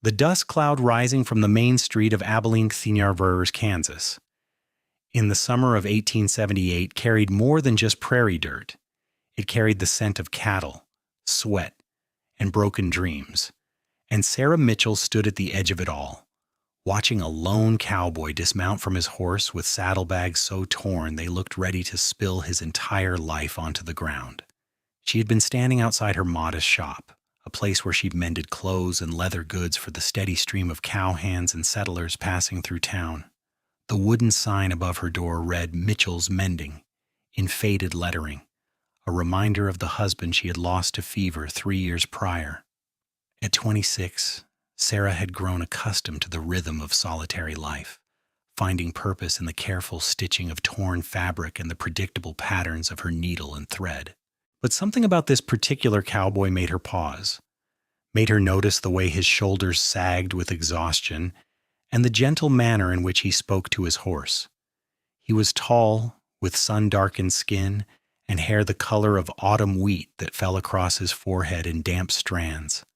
the dust cloud rising from the main street of Abilene, Kansas. In the summer of 1878 carried more than just prairie dirt. It carried the scent of cattle, sweat, and broken dreams. And Sarah Mitchell stood at the edge of it all, watching a lone cowboy dismount from his horse with saddlebags so torn they looked ready to spill his entire life onto the ground. She had been standing outside her modest shop, a place where she'd mended clothes and leather goods for the steady stream of cowhands and settlers passing through town. The wooden sign above her door read Mitchell's Mending, in faded lettering, a reminder of the husband she had lost to fever 3 years prior. At 26, Sarah had grown accustomed to the rhythm of solitary life, finding purpose in the careful stitching of torn fabric and the predictable patterns of her needle and thread. But something about this particular cowboy made her pause, made her notice the way his shoulders sagged with exhaustion and the gentle manner in which he spoke to his horse. He was tall, with sun-darkened skin and hair the color of autumn wheat that fell across his forehead in damp strands.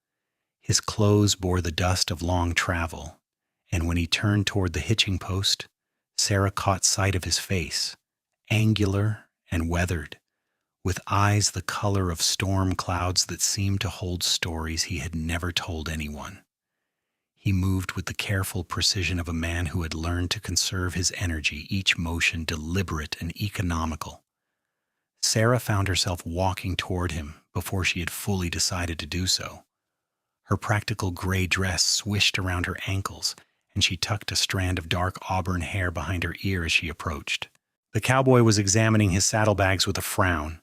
His clothes bore the dust of long travel, and when he turned toward the hitching post, Sarah caught sight of his face, angular and weathered, with eyes the color of storm clouds that seemed to hold stories he had never told anyone. He moved with the careful precision of a man who had learned to conserve his energy, each motion deliberate and economical. Sarah found herself walking toward him before she had fully decided to do so. Her practical gray dress swished around her ankles, and she tucked a strand of dark auburn hair behind her ear as she approached. The cowboy was examining his saddlebags with a frown,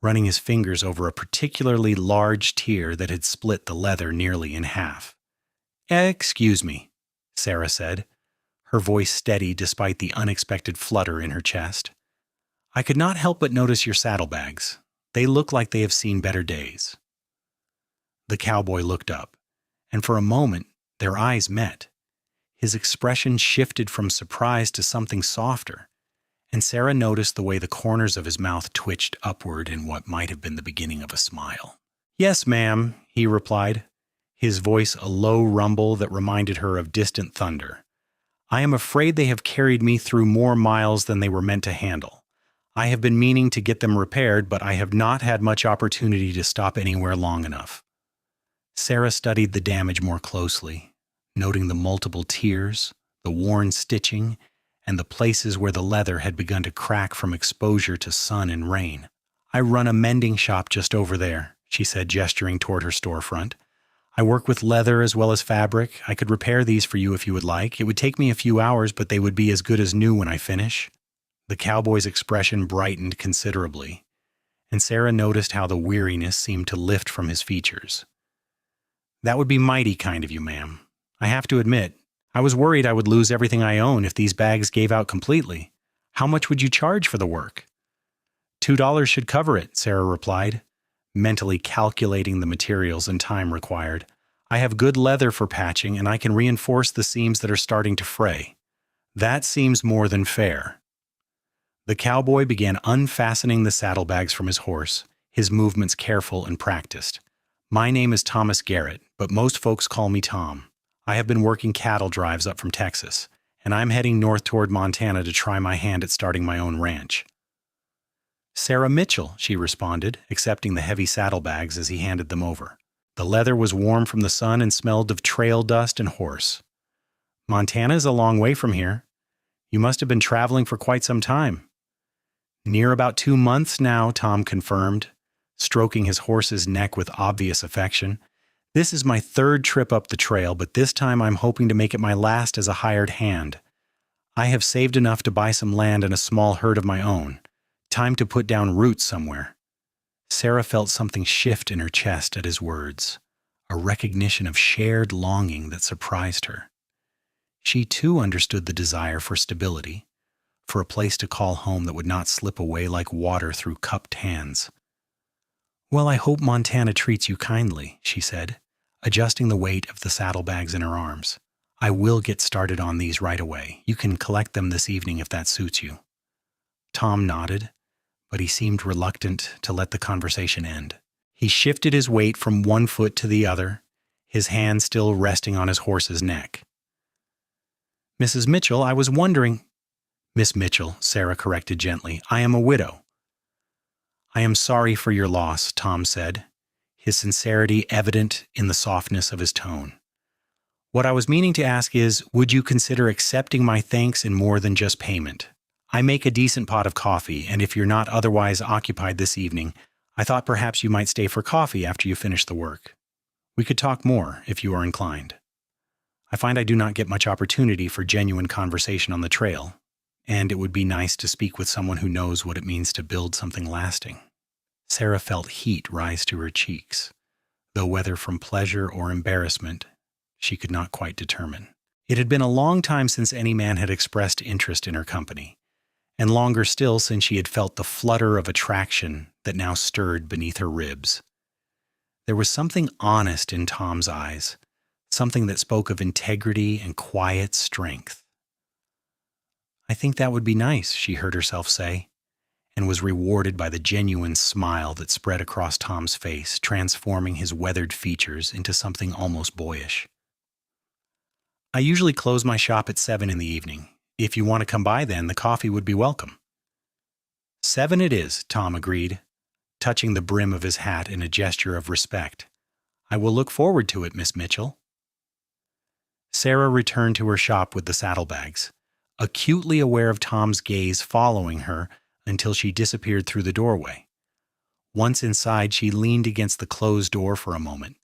running his fingers over a particularly large tear that had split the leather nearly in half. "Excuse me," Sarah said, her voice steady despite the unexpected flutter in her chest. "I could not help but notice your saddlebags. They look like they have seen better days." The cowboy looked up, and for a moment their eyes met. His expression shifted from surprise to something softer, and Sarah noticed the way the corners of his mouth twitched upward in what might have been the beginning of a smile. "Yes, ma'am," he replied, his voice a low rumble that reminded her of distant thunder. "I am afraid they have carried me through more miles than they were meant to handle. I have been meaning to get them repaired, but I have not had much opportunity to stop anywhere long enough." Sarah studied the damage more closely, noting the multiple tears, the worn stitching, and the places where the leather had begun to crack from exposure to sun and rain. "I run a mending shop just over there," she said, gesturing toward her storefront. "I work with leather as well as fabric. I could repair these for you if you would like. It would take me a few hours, but they would be as good as new when I finish." The cowboy's expression brightened considerably, and Sarah noticed how the weariness seemed to lift from his features. "That would be mighty kind of you, ma'am. I have to admit, I was worried I would lose everything I own if these bags gave out completely. How much would you charge for the work?" $2 should cover it," Sarah replied, mentally calculating the materials and time required. "I have good leather for patching, and I can reinforce the seams that are starting to fray. That seems more than fair." The cowboy began unfastening the saddlebags from his horse, his movements careful and practiced. "My name is Thomas Garrett, but most folks call me Tom. I have been working cattle drives up from Texas, and I'm heading north toward Montana to try my hand at starting my own ranch." "Sarah Mitchell," she responded, accepting the heavy saddlebags as he handed them over. The leather was warm from the sun and smelled of trail dust and horse. "Montana is a long way from here. You must have been traveling for quite some time." "Near about 2 months now," Tom confirmed, stroking his horse's neck with obvious affection. "This is my 3rd trip up the trail, but this time I'm hoping to make it my last as a hired hand. I have saved enough to buy some land and a small herd of my own. Time to put down roots somewhere." Sarah felt something shift in her chest at his words, a recognition of shared longing that surprised her. She too understood the desire for stability, for a place to call home that would not slip away like water through cupped hands. "Well, I hope Montana treats you kindly," she said, adjusting the weight of the saddlebags in her arms. "I will get started on these right away. You can collect them this evening if that suits you." Tom nodded, but he seemed reluctant to let the conversation end. He shifted his weight from one foot to the other, his hand still resting on his horse's neck. "Mrs. Mitchell, I was wondering—" "Miss Mitchell," Sarah corrected gently. "I am a widow." "I am sorry for your loss," Tom said, his sincerity evident in the softness of his tone. "What I was meaning to ask is, would you consider accepting my thanks in more than just payment? I make a decent pot of coffee, and if you're not otherwise occupied this evening, I thought perhaps you might stay for coffee after you finish the work. We could talk more, if you are inclined. I find I do not get much opportunity for genuine conversation on the trail, and it would be nice to speak with someone who knows what it means to build something lasting." Sarah felt heat rise to her cheeks, though whether from pleasure or embarrassment, she could not quite determine. It had been a long time since any man had expressed interest in her company, and longer still since she had felt the flutter of attraction that now stirred beneath her ribs. There was something honest in Tom's eyes, something that spoke of integrity and quiet strength. "I think that would be nice," she heard herself say, and was rewarded by the genuine smile that spread across Tom's face, transforming his weathered features into something almost boyish. "I usually close my shop at 7 in the evening. If you want to come by then, the coffee would be welcome." "7 it is," Tom agreed, touching the brim of his hat in a gesture of respect. "I will look forward to it, Miss Mitchell." Sarah returned to her shop with the saddlebags, acutely aware of Tom's gaze following her until she disappeared through the doorway. Once inside, she leaned against the closed door for a moment,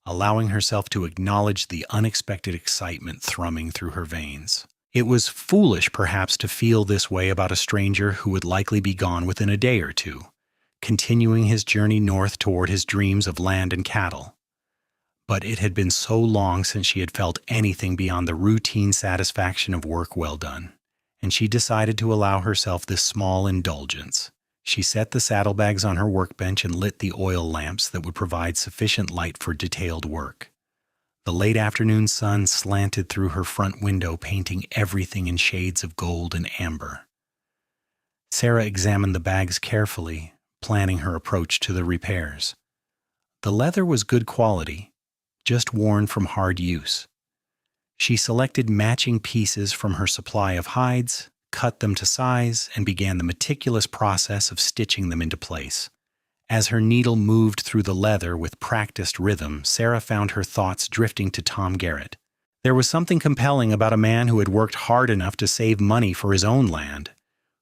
allowing herself to acknowledge the unexpected excitement thrumming through her veins. It was foolish, perhaps, to feel this way about a stranger who would likely be gone within a day or two, continuing his journey north toward his dreams of land and cattle. But it had been so long since she had felt anything beyond the routine satisfaction of work well done, and she decided to allow herself this small indulgence. She set the saddlebags on her workbench and lit the oil lamps that would provide sufficient light for detailed work. The late afternoon sun slanted through her front window, painting everything in shades of gold and amber. Sarah examined the bags carefully, planning her approach to the repairs. The leather was good quality, just worn from hard use. She selected matching pieces from her supply of hides, cut them to size, and began the meticulous process of stitching them into place. As her needle moved through the leather with practiced rhythm, Sarah found her thoughts drifting to Tom Garrett. There was something compelling about a man who had worked hard enough to save money for his own land,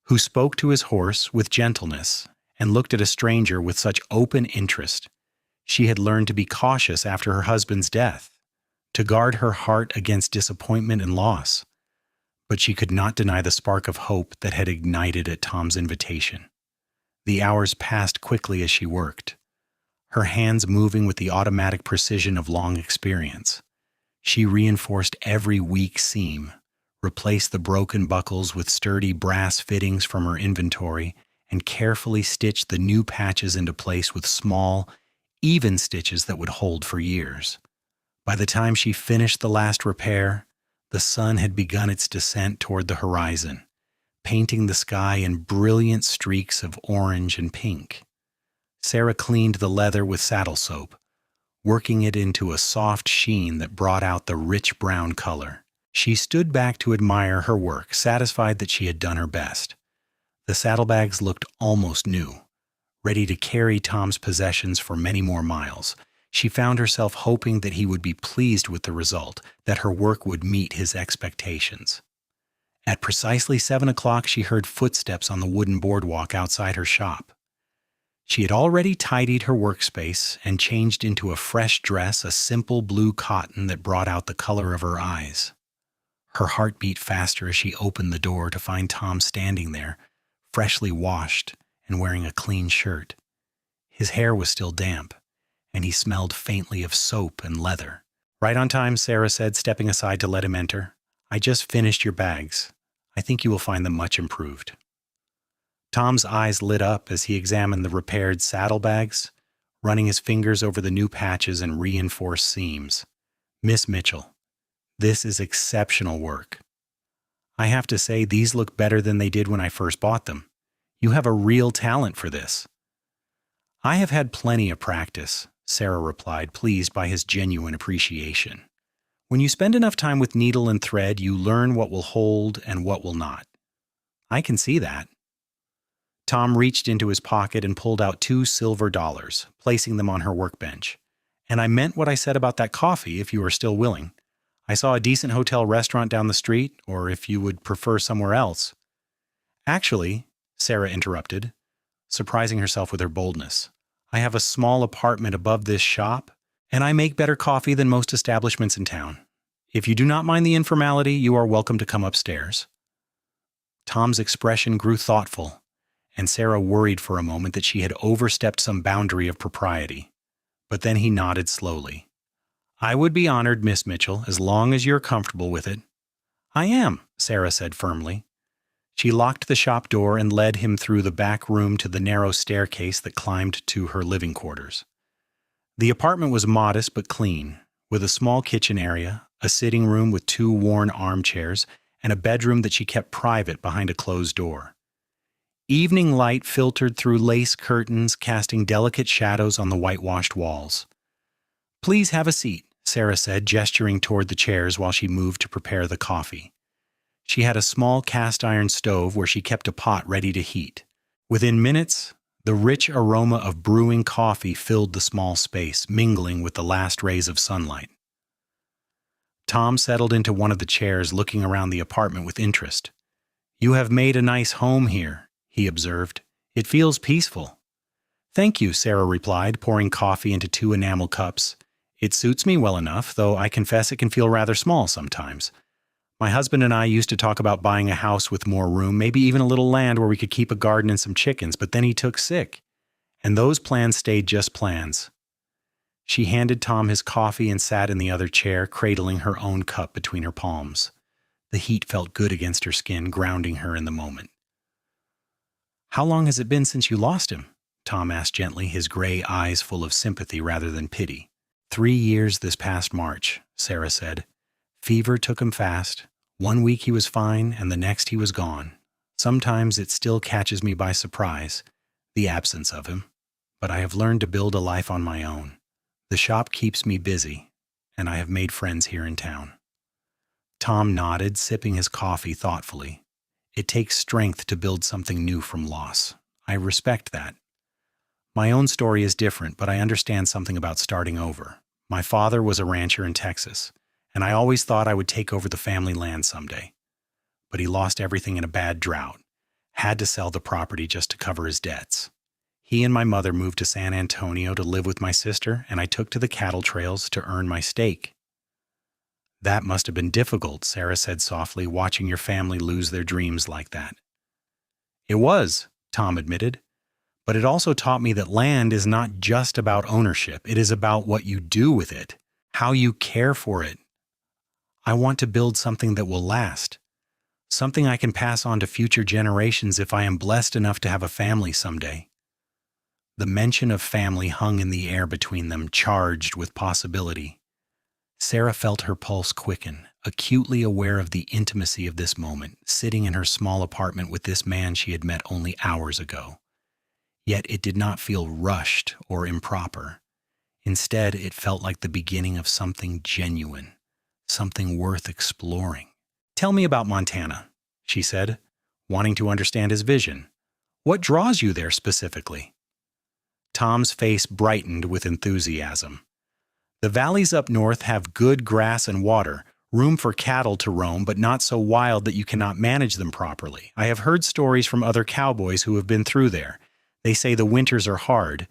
who spoke to his horse with gentleness and looked at a stranger with such open interest. She had learned to be cautious after her husband's death, to guard her heart against disappointment and loss. But she could not deny the spark of hope that had ignited at Tom's invitation. The hours passed quickly as she worked, her hands moving with the automatic precision of long experience. She reinforced every weak seam, replaced the broken buckles with sturdy brass fittings from her inventory, and carefully stitched the new patches into place with small, even stitches that would hold for years. By the time she finished the last repair, the sun had begun its descent toward the horizon, painting the sky in brilliant streaks of orange and pink. Sarah cleaned the leather with saddle soap, working it into a soft sheen that brought out the rich brown color. She stood back to admire her work, satisfied that she had done her best. The saddlebags looked almost new, ready to carry Tom's possessions for many more miles. She found herself hoping that he would be pleased with the result, that her work would meet his expectations. At precisely 7 o'clock, she heard footsteps on the wooden boardwalk outside her shop. She had already tidied her workspace and changed into a fresh dress, a simple blue cotton that brought out the color of her eyes. Her heart beat faster as she opened the door to find Tom standing there, freshly washed and wearing a clean shirt. His hair was still damp, and he smelled faintly of soap and leather. "Right on time," Sarah said, stepping aside to let him enter. "I just finished your bags. I think you will find them much improved." Tom's eyes lit up as he examined the repaired saddlebags, running his fingers over the new patches and reinforced seams. "Miss Mitchell, this is exceptional work. I have to say, these look better than they did when I first bought them. You have a real talent for this." "I have had plenty of practice," Sarah replied, pleased by his genuine appreciation. When you spend enough time with needle and thread, you learn what will hold and what will not. I can see that. Tom reached into his pocket and pulled out $2 silver, placing them on her workbench. And I meant what I said about that coffee, if you are still willing. I saw a decent hotel restaurant down the street, or if you would prefer somewhere else. Actually, Sarah interrupted, surprising herself with her boldness, I have a small apartment above this shop, and I make better coffee than most establishments in town. If you do not mind the informality, you are welcome to come upstairs. Tom's expression grew thoughtful, and Sarah worried for a moment that she had overstepped some boundary of propriety. But then he nodded slowly. I would be honored, Miss Mitchell, as long as you're comfortable with it. I am, Sarah said firmly. She locked the shop door and led him through the back room to the narrow staircase that climbed to her living quarters. The apartment was modest but clean, with a small kitchen area, a sitting room with 2 worn armchairs, and a bedroom that she kept private behind a closed door. Evening light filtered through lace curtains, casting delicate shadows on the whitewashed walls. Please have a seat, Sarah said, gesturing toward the chairs while she moved to prepare the coffee. She had a small cast-iron stove where she kept a pot ready to heat. Within minutes, the rich aroma of brewing coffee filled the small space, mingling with the last rays of sunlight. Tom settled into one of the chairs, looking around the apartment with interest. You have made a nice home here, he observed. It feels peaceful. Thank you, Sarah replied, pouring coffee into 2 enamel cups. It suits me well enough, though I confess it can feel rather small sometimes. My husband and I used to talk about buying a house with more room, maybe even a little land where we could keep a garden and some chickens, but then he took sick, and those plans stayed just plans. She handed Tom his coffee and sat in the other chair, cradling her own cup between her palms. The heat felt good against her skin, grounding her in the moment. How long has it been since you lost him? Tom asked gently, his gray eyes full of sympathy rather than pity. 3 years this past March, Sarah said. Fever took him fast. 1 week he was fine, and the next he was gone. Sometimes it still catches me by surprise, the absence of him. But I have learned to build a life on my own. The shop keeps me busy, and I have made friends here in town. Tom nodded, sipping his coffee thoughtfully. It takes strength to build something new from loss. I respect that. My own story is different, but I understand something about starting over. My father was a rancher in Texas, and I always thought I would take over the family land someday. But he lost everything in a bad drought, had to sell the property just to cover his debts. He and my mother moved to San Antonio to live with my sister, and I took to the cattle trails to earn my stake. That must have been difficult, Sarah said softly, watching your family lose their dreams like that. It was, Tom admitted, but it also taught me that land is not just about ownership. It is about what you do with it, how you care for it. I want to build something that will last, something I can pass on to future generations if I am blessed enough to have a family someday. The mention of family hung in the air between them, charged with possibility. Sarah felt her pulse quicken, acutely aware of the intimacy of this moment, sitting in her small apartment with this man she had met only hours ago. Yet it did not feel rushed or improper. Instead, it felt like the beginning of something genuine, something worth exploring. Tell me about Montana, she said, wanting to understand his vision. What draws you there specifically? Tom's face brightened with enthusiasm. The valleys up north have good grass and water, room for cattle to roam, but not so wild that you cannot manage them properly. I have heard stories from other cowboys who have been through there. They say the winters are hard,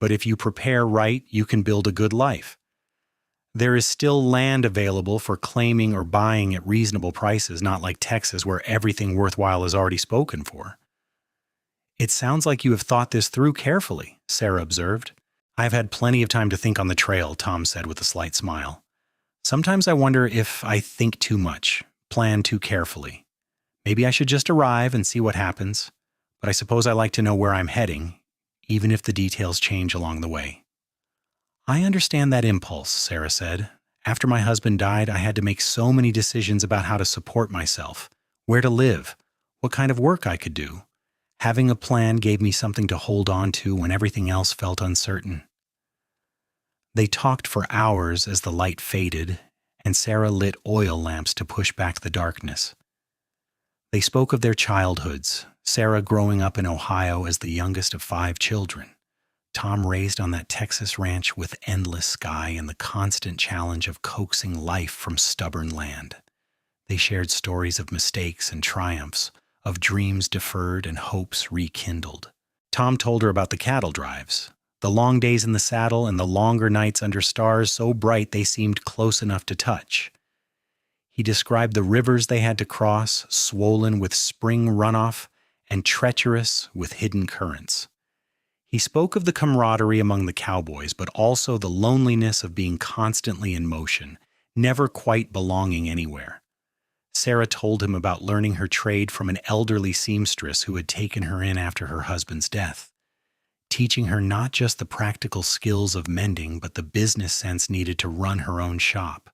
but if you prepare right, you can build a good life. There is still land available for claiming or buying at reasonable prices, not like Texas where everything worthwhile is already spoken for. It sounds like you have thought this through carefully, Sarah observed. I've had plenty of time to think on the trail, Tom said with a slight smile. Sometimes I wonder if I think too much, plan too carefully. Maybe I should just arrive and see what happens, but I suppose I like to know where I'm heading, even if the details change along the way. I understand that impulse, Sarah said. After my husband died, I had to make so many decisions about how to support myself, where to live, what kind of work I could do. Having a plan gave me something to hold on to when everything else felt uncertain. They talked for hours as the light faded, and Sarah lit oil lamps to push back the darkness. They spoke of their childhoods, Sarah growing up in Ohio as the youngest of 5 children, Tom raised on that Texas ranch with endless sky and the constant challenge of coaxing life from stubborn land. They shared stories of mistakes and triumphs, of dreams deferred and hopes rekindled. Tom told her about the cattle drives, the long days in the saddle and the longer nights under stars so bright they seemed close enough to touch. He described the rivers they had to cross, swollen with spring runoff and treacherous with hidden currents. He spoke of the camaraderie among the cowboys, but also the loneliness of being constantly in motion, never quite belonging anywhere. Sarah told him about learning her trade from an elderly seamstress who had taken her in after her husband's death, teaching her not just the practical skills of mending, but the business sense needed to run her own shop.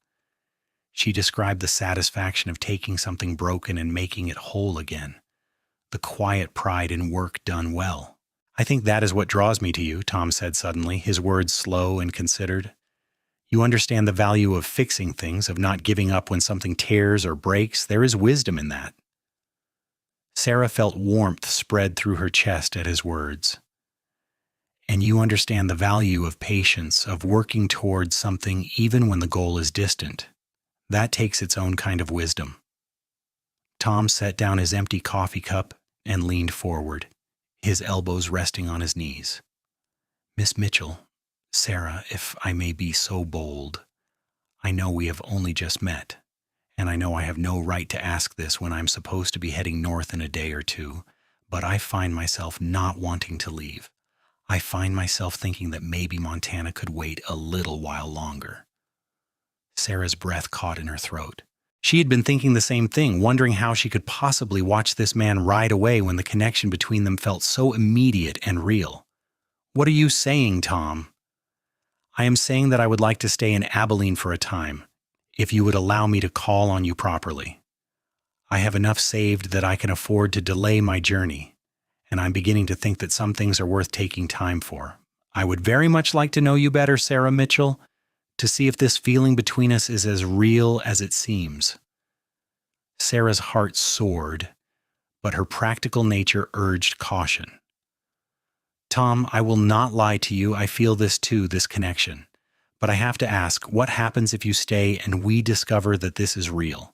She described the satisfaction of taking something broken and making it whole again, the quiet pride in work done well. "I think that is what draws me to you," Tom said suddenly, his words slow and considered. "You understand the value of fixing things, of not giving up when something tears or breaks. There is wisdom in that." Sarah felt warmth spread through her chest at his words. "And you understand the value of patience, of working towards something even when the goal is distant. That takes its own kind of wisdom." Tom set down his empty coffee cup and leaned forward, his elbows resting on his knees. "Miss Mitchell, Sarah, if I may be so bold, I know we have only just met, and I know I have no right to ask this when I'm supposed to be heading north in a day or two, but I find myself not wanting to leave. I find myself thinking that maybe Montana could wait a little while longer." Sarah's breath caught in her throat. She had been thinking the same thing, wondering how she could possibly watch this man ride away when the connection between them felt so immediate and real. "What are you saying, Tom?" "I am saying that I would like to stay in Abilene for a time, if you would allow me to call on you properly. I have enough saved that I can afford to delay my journey, and I'm beginning to think that some things are worth taking time for. I would very much like to know you better, Sarah Mitchell, to see if this feeling between us is as real as it seems." Sarah's heart soared, but her practical nature urged caution. "Tom, I will not lie to you. I feel this too, this connection. But I have to ask, what happens if you stay and we discover that this is real?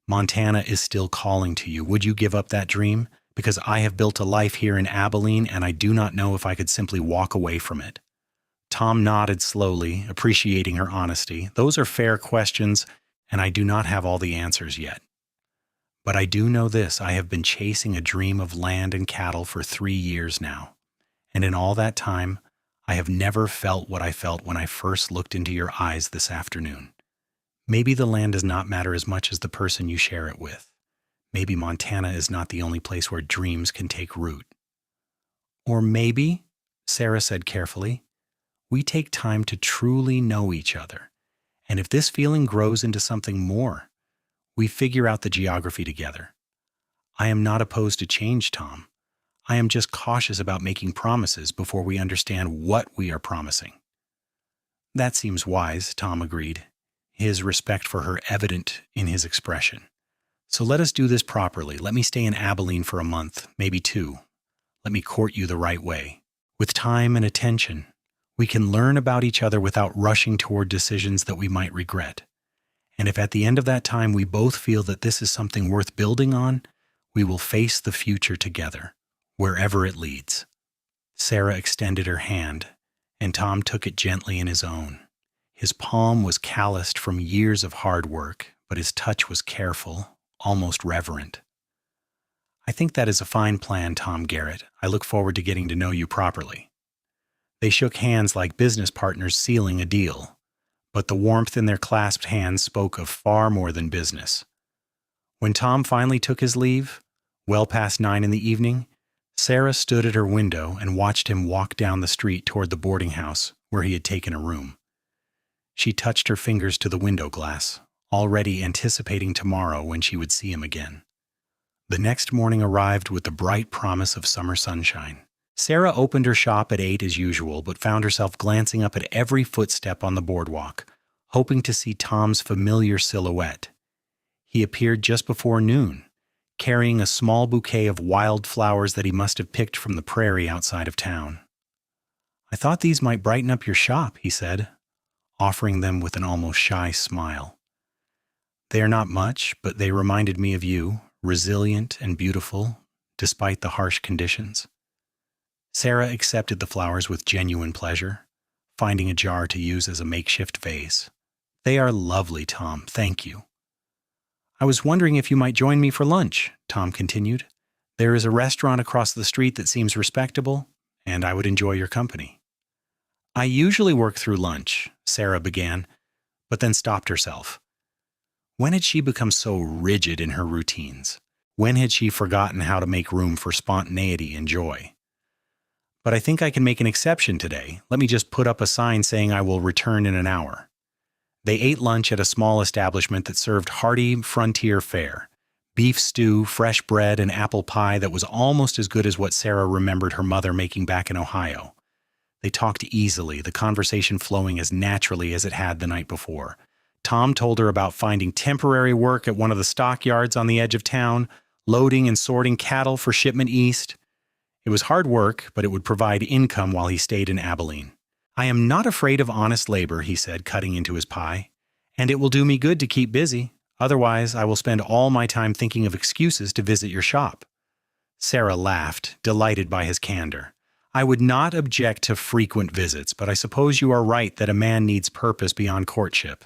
Montana is still calling to you. Would you give up that dream? Because I have built a life here in Abilene, and I do not know if I could simply walk away from it." Tom nodded slowly, appreciating her honesty. "Those are fair questions, and I do not have all the answers yet. But I do know this: I have been chasing a dream of land and cattle for 3 years now. And in all that time, I have never felt what I felt when I first looked into your eyes this afternoon. Maybe the land does not matter as much as the person you share it with. Maybe Montana is not the only place where dreams can take root. Or maybe," Sarah said carefully, "we take time to truly know each other. And if this feeling grows into something more, we figure out the geography together. I am not opposed to change, Tom. I am just cautious about making promises before we understand what we are promising." "That seems wise," Tom agreed, his respect for her evident in his expression. "So let us do this properly. Let me stay in Abilene for a month, maybe 2. Let me court you the right way. With time and attention, we can learn about each other without rushing toward decisions that we might regret. And if at the end of that time we both feel that this is something worth building on, we will face the future together, wherever it leads." Sarah extended her hand, and Tom took it gently in his own. His palm was calloused from years of hard work, but his touch was careful, almost reverent. "I think that is a fine plan, Tom Garrett. I look forward to getting to know you properly." They shook hands like business partners sealing a deal, but the warmth in their clasped hands spoke of far more than business. When Tom finally took his leave, well past 9 in the evening, Sarah stood at her window and watched him walk down the street toward the boarding house where he had taken a room. She touched her fingers to the window glass, already anticipating tomorrow when she would see him again. The next morning arrived with the bright promise of summer sunshine. Sarah opened her shop at 8 as usual, but found herself glancing up at every footstep on the boardwalk, hoping to see Tom's familiar silhouette. He appeared just before noon, carrying a small bouquet of wild flowers that he must have picked from the prairie outside of town. "I thought these might brighten up your shop," he said, offering them with an almost shy smile. "They are not much, but they reminded me of you, resilient and beautiful, despite the harsh conditions." Sarah accepted the flowers with genuine pleasure, finding a jar to use as a makeshift vase. "They are lovely, Tom, thank you." "I was wondering if you might join me for lunch," Tom continued. "There is a restaurant across the street that seems respectable, and I would enjoy your company." "I usually work through lunch," Sarah began, but then stopped herself. When had she become so rigid in her routines? When had she forgotten how to make room for spontaneity and joy? "But I think I can make an exception today. Let me just put up a sign saying I will return in an hour." They ate lunch at a small establishment that served hearty frontier fare: beef stew, fresh bread, and apple pie that was almost as good as what Sarah remembered her mother making back in Ohio. They talked easily, the conversation flowing as naturally as it had the night before. Tom told her about finding temporary work at one of the stockyards on the edge of town, loading and sorting cattle for shipment east. It was hard work, but it would provide income while he stayed in Abilene. "I am not afraid of honest labor," he said, cutting into his pie, "and it will do me good to keep busy. Otherwise, I will spend all my time thinking of excuses to visit your shop." Sarah laughed, delighted by his candor. "I would not object to frequent visits, but I suppose you are right that a man needs purpose beyond courtship.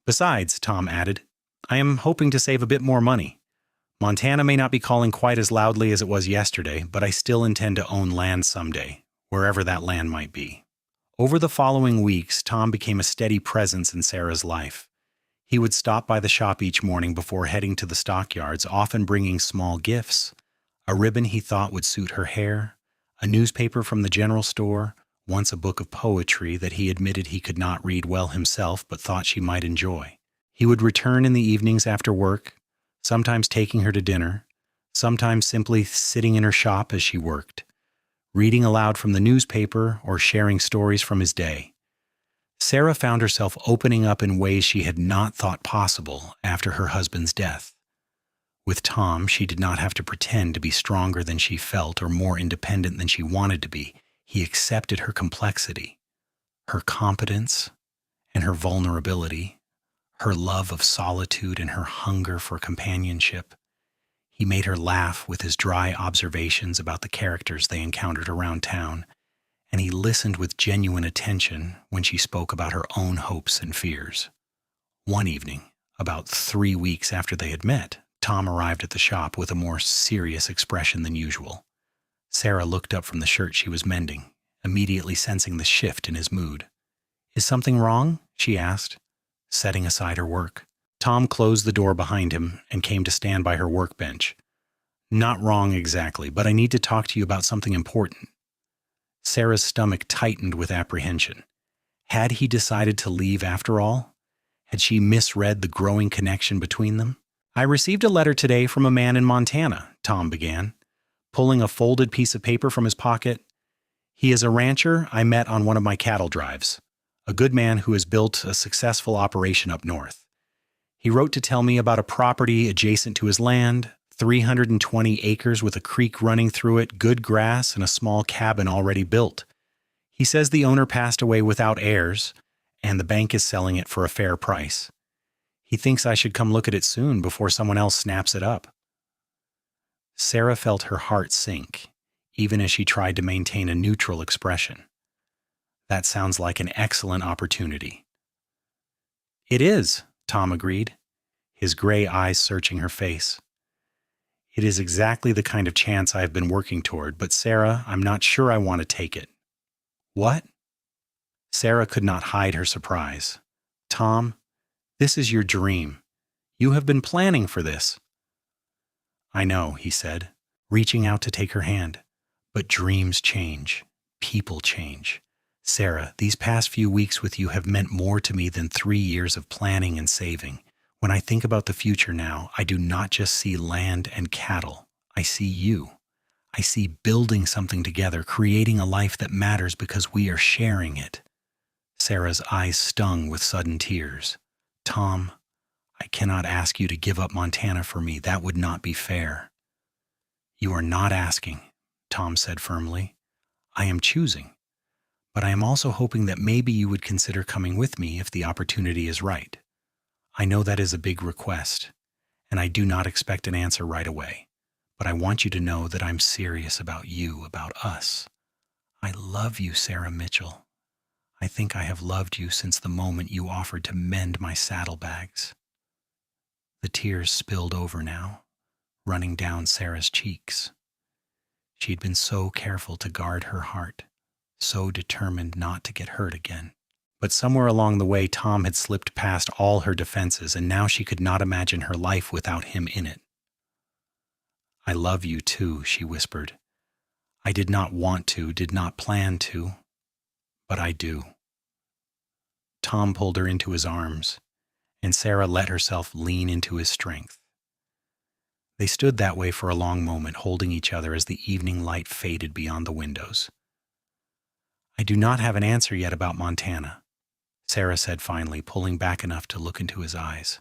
Besides," Tom added, "I am hoping to save a bit more money. Montana may not be calling quite as loudly as it was yesterday, but I still intend to own land someday, wherever that land might be." Over the following weeks, Tom became a steady presence in Sarah's life. He would stop by the shop each morning before heading to the stockyards, often bringing small gifts: a ribbon he thought would suit her hair, a newspaper from the general store, once a book of poetry that he admitted he could not read well himself but thought she might enjoy. He would return in the evenings after work, sometimes taking her to dinner, sometimes simply sitting in her shop as she worked, reading aloud from the newspaper or sharing stories from his day. Sarah found herself opening up in ways she had not thought possible after her husband's death. With Tom, she did not have to pretend to be stronger than she felt or more independent than she wanted to be. He accepted her complexity, her competence, and her vulnerability, her love of solitude and her hunger for companionship. He made her laugh with his dry observations about the characters they encountered around town, and he listened with genuine attention when she spoke about her own hopes and fears. One evening, about 3 weeks after they had met, Tom arrived at the shop with a more serious expression than usual. Sarah looked up from the shirt she was mending, immediately sensing the shift in his mood. "Is something wrong?" she asked, setting aside her work. Tom closed the door behind him and came to stand by her workbench. "Not wrong exactly, but I need to talk to you about something important." Sarah's stomach tightened with apprehension. Had he decided to leave after all? Had she misread the growing connection between them? "I received a letter today from a man in Montana," Tom began, pulling a folded piece of paper from his pocket. "He is a rancher I met on one of my cattle drives, a good man who has built a successful operation up north. He wrote to tell me about a property adjacent to his land, 320 acres with a creek running through it, good grass, and a small cabin already built. He says the owner passed away without heirs, and the bank is selling it for a fair price. He thinks I should come look at it soon before someone else snaps it up." Sarah felt her heart sink, even as she tried to maintain a neutral expression. "That sounds like an excellent opportunity." "It is," Tom agreed, his gray eyes searching her face. "It is exactly the kind of chance I have been working toward, but Sarah, I'm not sure I want to take it." "What?" Sarah could not hide her surprise. "Tom, this is your dream. You have been planning for this." "I know," he said, reaching out to take her hand. "But dreams change. People change. Sarah, these past few weeks with you have meant more to me than 3 years of planning and saving. When I think about the future now, I do not just see land and cattle. I see you. I see building something together, creating a life that matters because we are sharing it. Sarah's eyes stung with sudden tears. Tom, I cannot ask you to give up Montana for me. That would not be fair. You are not asking, Tom said firmly. I am choosing. But I am also hoping that maybe you would consider coming with me if the opportunity is right. I know that is a big request, and I do not expect an answer right away. But I want you to know that I'm serious about you, about us. I love you, Sarah Mitchell. I think I have loved you since the moment you offered to mend my saddlebags. The tears spilled over now, running down Sarah's cheeks. She had been so careful to guard her heart, so determined not to get hurt again. But somewhere along the way, Tom had slipped past all her defenses, and now she could not imagine her life without him in it. I love you too, she whispered. I did not want to, did not plan to, but I do. Tom pulled her into his arms, and Sarah let herself lean into his strength. They stood that way for a long moment, holding each other as the evening light faded beyond the windows. I do not have an answer yet about Montana, Sarah said finally, pulling back enough to look into his eyes.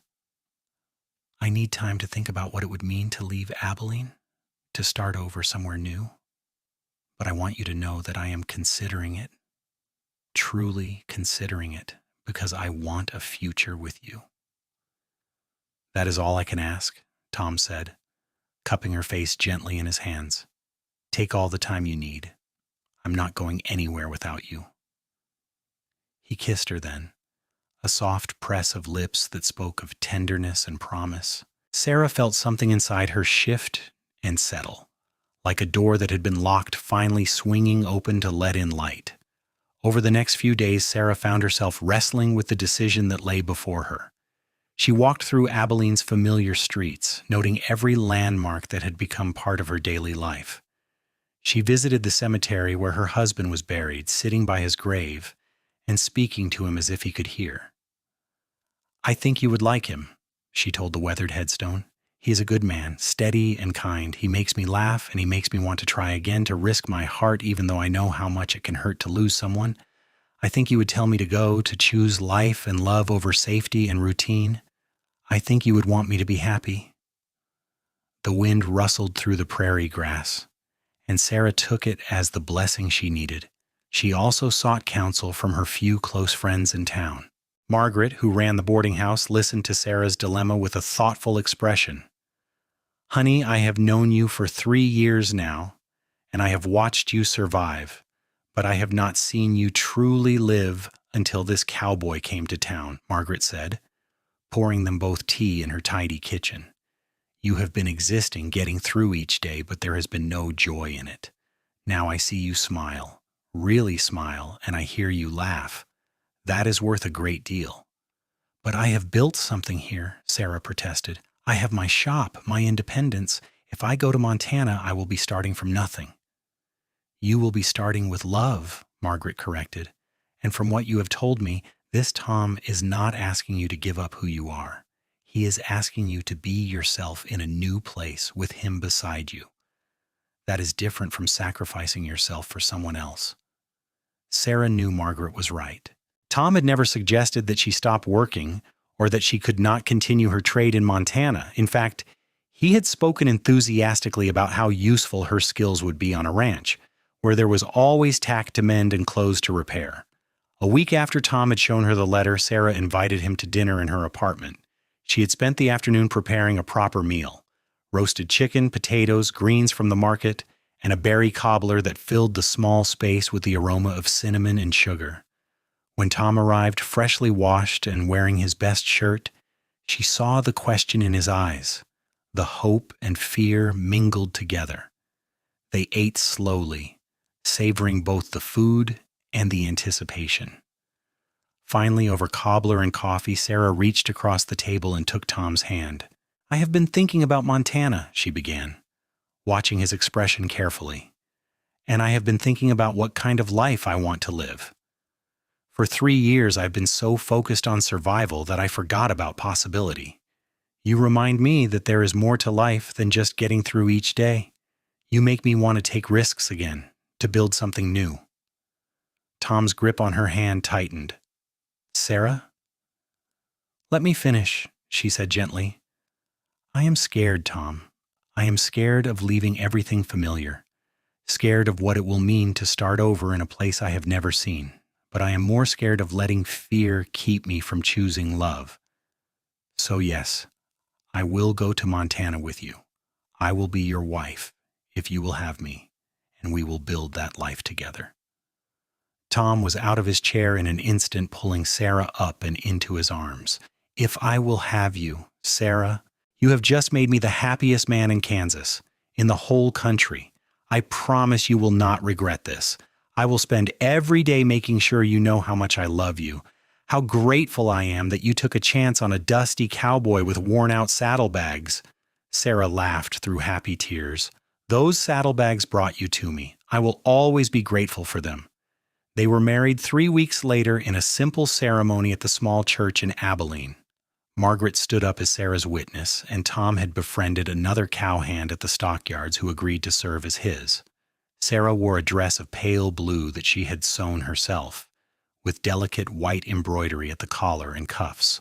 I need time to think about what it would mean to leave Abilene, to start over somewhere new. But I want you to know that I am considering it, truly considering it, because I want a future with you. That is all I can ask, Tom said, cupping her face gently in his hands. Take all the time you need. I'm not going anywhere without you. He kissed her then, a soft press of lips that spoke of tenderness and promise. Sarah felt something inside her shift and settle, like a door that had been locked finally swinging open to let in light. Over the next few days, Sarah found herself wrestling with the decision that lay before her. She walked through Abilene's familiar streets, noting every landmark that had become part of her daily life. She visited the cemetery where her husband was buried, sitting by his grave and speaking to him as if he could hear. I think you would like him, she told the weathered headstone. He is a good man, steady and kind. He makes me laugh, and he makes me want to try again, to risk my heart even though I know how much it can hurt to lose someone. I think you would tell me to go, to choose life and love over safety and routine. I think you would want me to be happy. The wind rustled through the prairie grass, and Sarah took it as the blessing she needed. She also sought counsel from her few close friends in town. Margaret, who ran the boarding house, listened to Sarah's dilemma with a thoughtful expression. Honey, I have known you for 3 years now, and I have watched you survive, but I have not seen you truly live until this cowboy came to town, Margaret said, pouring them both tea in her tidy kitchen. You have been existing, getting through each day, but there has been no joy in it. Now I see you smile, really smile, and I hear you laugh. That is worth a great deal. But I have built something here, Sarah protested. I have my shop, my independence. If I go to Montana, I will be starting from nothing. You will be starting with love, Margaret corrected. And from what you have told me, this Tom is not asking you to give up who you are. He is asking you to be yourself in a new place with him beside you. That is different from sacrificing yourself for someone else. Sarah knew Margaret was right. Tom had never suggested that she stop working or that she could not continue her trade in Montana. In fact, he had spoken enthusiastically about how useful her skills would be on a ranch, where there was always tack to mend and clothes to repair. A week after Tom had shown her the letter, Sarah invited him to dinner in her apartment. She had spent the afternoon preparing a proper meal: roasted chicken, potatoes, greens from the market, and a berry cobbler that filled the small space with the aroma of cinnamon and sugar. When Tom arrived, freshly washed and wearing his best shirt, she saw the question in his eyes. The hope and fear mingled together. They ate slowly, savoring both the food and the anticipation. Finally, over cobbler and coffee, Sarah reached across the table and took Tom's hand. I have been thinking about Montana, she began, watching his expression carefully. And I have been thinking about what kind of life I want to live. For 3 years, I've been so focused on survival that I forgot about possibility. You remind me that there is more to life than just getting through each day. You make me want to take risks again, to build something new. Tom's grip on her hand tightened. Sarah? Let me finish, she said gently. I am scared, Tom. I am scared of leaving everything familiar, scared of what it will mean to start over in a place I have never seen, but I am more scared of letting fear keep me from choosing love. So yes, I will go to Montana with you. I will be your wife, if you will have me, and we will build that life together. Tom was out of his chair in an instant, pulling Sarah up and into his arms. If I will have you, Sarah, you have just made me the happiest man in Kansas, in the whole country. I promise you will not regret this. I will spend every day making sure you know how much I love you, how grateful I am that you took a chance on a dusty cowboy with worn-out saddlebags. Sarah laughed through happy tears. Those saddlebags brought you to me. I will always be grateful for them. They were married 3 weeks later in a simple ceremony at the small church in Abilene. Margaret stood up as Sarah's witness, and Tom had befriended another cowhand at the stockyards who agreed to serve as his. Sarah wore a dress of pale blue that she had sewn herself, with delicate white embroidery at the collar and cuffs.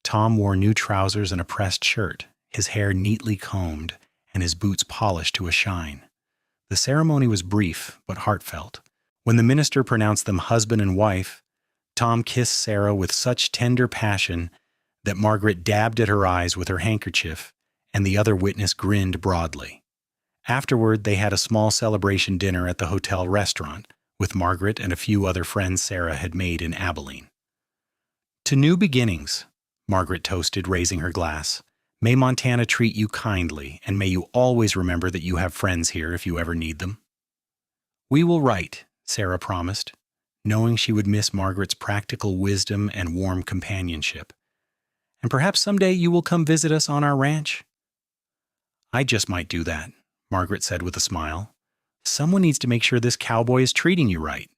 Tom wore new trousers and a pressed shirt, his hair neatly combed, and his boots polished to a shine. The ceremony was brief but heartfelt. When the minister pronounced them husband and wife, Tom kissed Sarah with such tender passion that Margaret dabbed at her eyes with her handkerchief, and the other witness grinned broadly. Afterward, they had a small celebration dinner at the hotel restaurant, with Margaret and a few other friends Sarah had made in Abilene. To new beginnings, Margaret toasted, raising her glass. May Montana treat you kindly, and may you always remember that you have friends here if you ever need them. We will write, Sarah promised, knowing she would miss Margaret's practical wisdom and warm companionship. And perhaps someday you will come visit us on our ranch? I just might do that, Margaret said with a smile. Someone needs to make sure this cowboy is treating you right.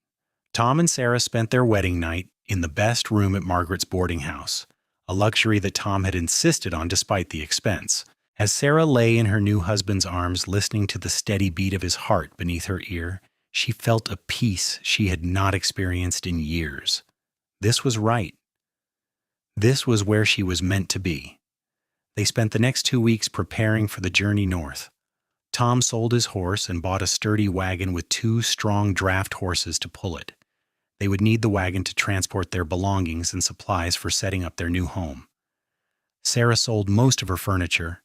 Tom and Sarah spent their wedding night in the best room at Margaret's boarding house, a luxury that Tom had insisted on despite the expense. As Sarah lay in her new husband's arms, listening to the steady beat of his heart beneath her ear, she felt a peace she had not experienced in years. This was right. This was where she was meant to be. They spent the next 2 weeks preparing for the journey north. Tom sold his horse and bought a sturdy wagon with 2 strong draft horses to pull it. They would need the wagon to transport their belongings and supplies for setting up their new home. Sarah sold most of her furniture,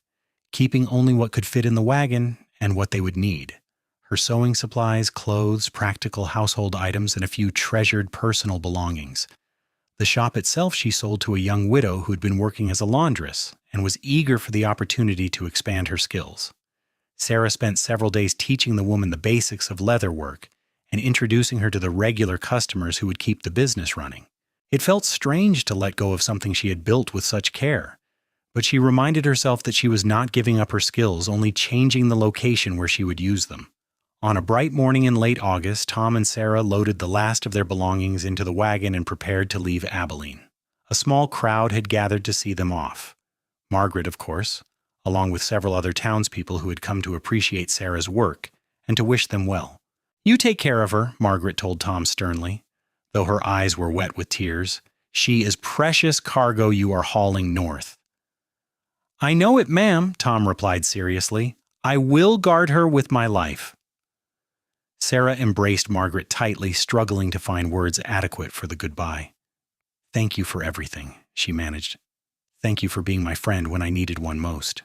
keeping only what could fit in the wagon and what they would need. Her sewing supplies, clothes, practical household items, and a few treasured personal belongings. The shop itself she sold to a young widow who had been working as a laundress and was eager for the opportunity to expand her skills. Sarah spent several days teaching the woman the basics of leather work and introducing her to the regular customers who would keep the business running. It felt strange to let go of something she had built with such care, but she reminded herself that she was not giving up her skills, only changing the location where she would use them. On a bright morning in late August, Tom and Sarah loaded the last of their belongings into the wagon and prepared to leave Abilene. A small crowd had gathered to see them off. Margaret, of course, along with several other townspeople who had come to appreciate Sarah's work and to wish them well. You take care of her, Margaret told Tom sternly, though her eyes were wet with tears. She is precious cargo you are hauling north. I know it, ma'am, Tom replied seriously. I will guard her with my life. Sarah embraced Margaret tightly, struggling to find words adequate for the goodbye. Thank you for everything, she managed. Thank you for being my friend when I needed one most.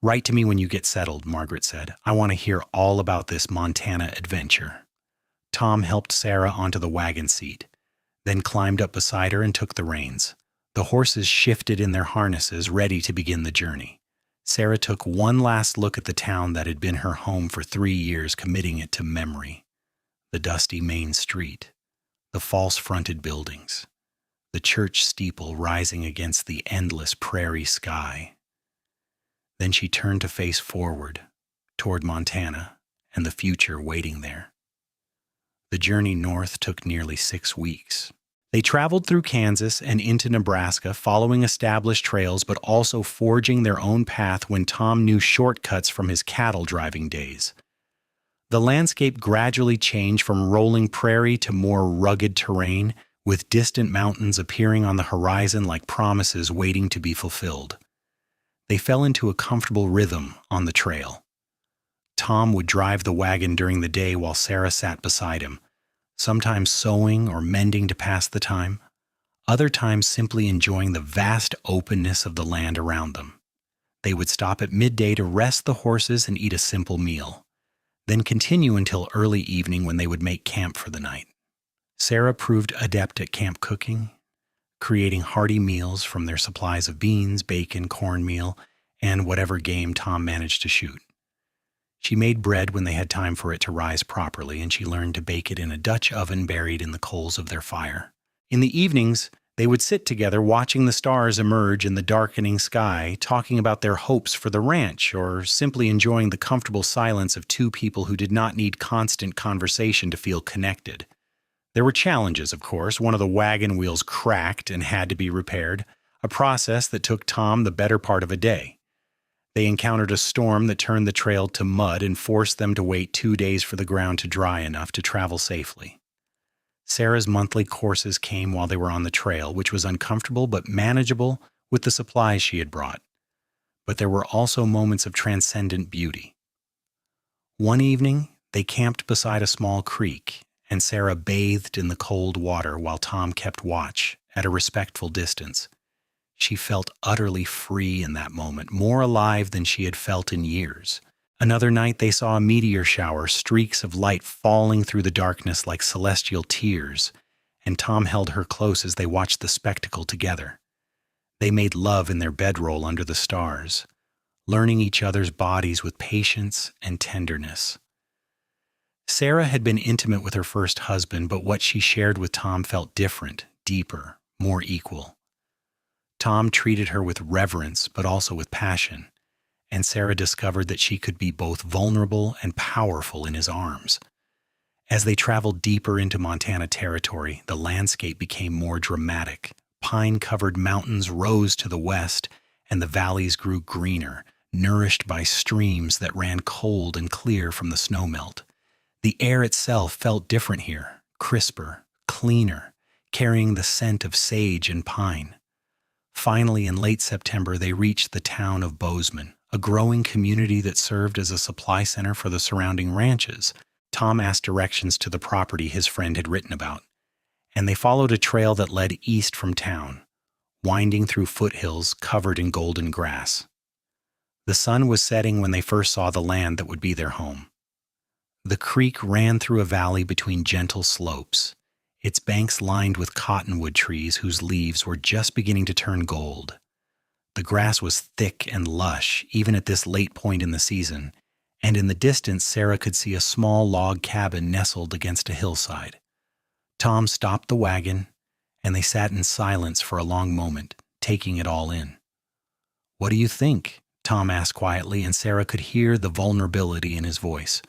Write to me when you get settled, Margaret said. I want to hear all about this Montana adventure. Tom helped Sarah onto the wagon seat, then climbed up beside her and took the reins. The horses shifted in their harnesses, ready to begin the journey. Sarah took one last look at the town that had been her home for 3 years, committing it to memory. The dusty main street, the false-fronted buildings, the church steeple rising against the endless prairie sky. Then she turned to face forward, toward Montana and the future waiting there. The journey north took nearly 6 weeks. They traveled through Kansas and into Nebraska, following established trails but also forging their own path when Tom knew shortcuts from his cattle driving days. The landscape gradually changed from rolling prairie to more rugged terrain, with distant mountains appearing on the horizon like promises waiting to be fulfilled. They fell into a comfortable rhythm on the trail. Tom would drive the wagon during the day while Sarah sat beside him, sometimes sewing or mending to pass the time, other times simply enjoying the vast openness of the land around them. They would stop at midday to rest the horses and eat a simple meal, then continue until early evening when they would make camp for the night. Sarah proved adept at camp cooking, creating hearty meals from their supplies of beans, bacon, cornmeal, and whatever game Tom managed to shoot. She made bread when they had time for it to rise properly, and she learned to bake it in a Dutch oven buried in the coals of their fire. In the evenings, they would sit together watching the stars emerge in the darkening sky, talking about their hopes for the ranch, or simply enjoying the comfortable silence of two people who did not need constant conversation to feel connected. There were challenges, of course. One of the wagon wheels cracked and had to be repaired, a process that took Tom the better part of a day. They encountered a storm that turned the trail to mud and forced them to wait 2 days for the ground to dry enough to travel safely. Sarah's monthly courses came while they were on the trail, which was uncomfortable but manageable with the supplies she had brought. But there were also moments of transcendent beauty. One evening, they camped beside a small creek, and Sarah bathed in the cold water while Tom kept watch at a respectful distance. She felt utterly free in that moment, more alive than she had felt in years. Another night they saw a meteor shower, streaks of light falling through the darkness like celestial tears, and Tom held her close as they watched the spectacle together. They made love in their bedroll under the stars, learning each other's bodies with patience and tenderness. Sarah had been intimate with her first husband, but what she shared with Tom felt different, deeper, more equal. Tom treated her with reverence, but also with passion, and Sarah discovered that she could be both vulnerable and powerful in his arms. As they traveled deeper into Montana territory, the landscape became more dramatic. Pine-covered mountains rose to the west, and the valleys grew greener, nourished by streams that ran cold and clear from the snowmelt. The air itself felt different here, crisper, cleaner, carrying the scent of sage and pine. Finally, in late September, they reached the town of Bozeman, a growing community that served as a supply center for the surrounding ranches. Tom asked directions to the property his friend had written about, and they followed a trail that led east from town, winding through foothills covered in golden grass. The sun was setting when they first saw the land that would be their home. The creek ran through a valley between gentle slopes, its banks lined with cottonwood trees whose leaves were just beginning to turn gold. The grass was thick and lush, even at this late point in the season, and in the distance Sarah could see a small log cabin nestled against a hillside. Tom stopped the wagon, and they sat in silence for a long moment, taking it all in. "What do you think?" Tom asked quietly, and Sarah could hear the vulnerability in his voice.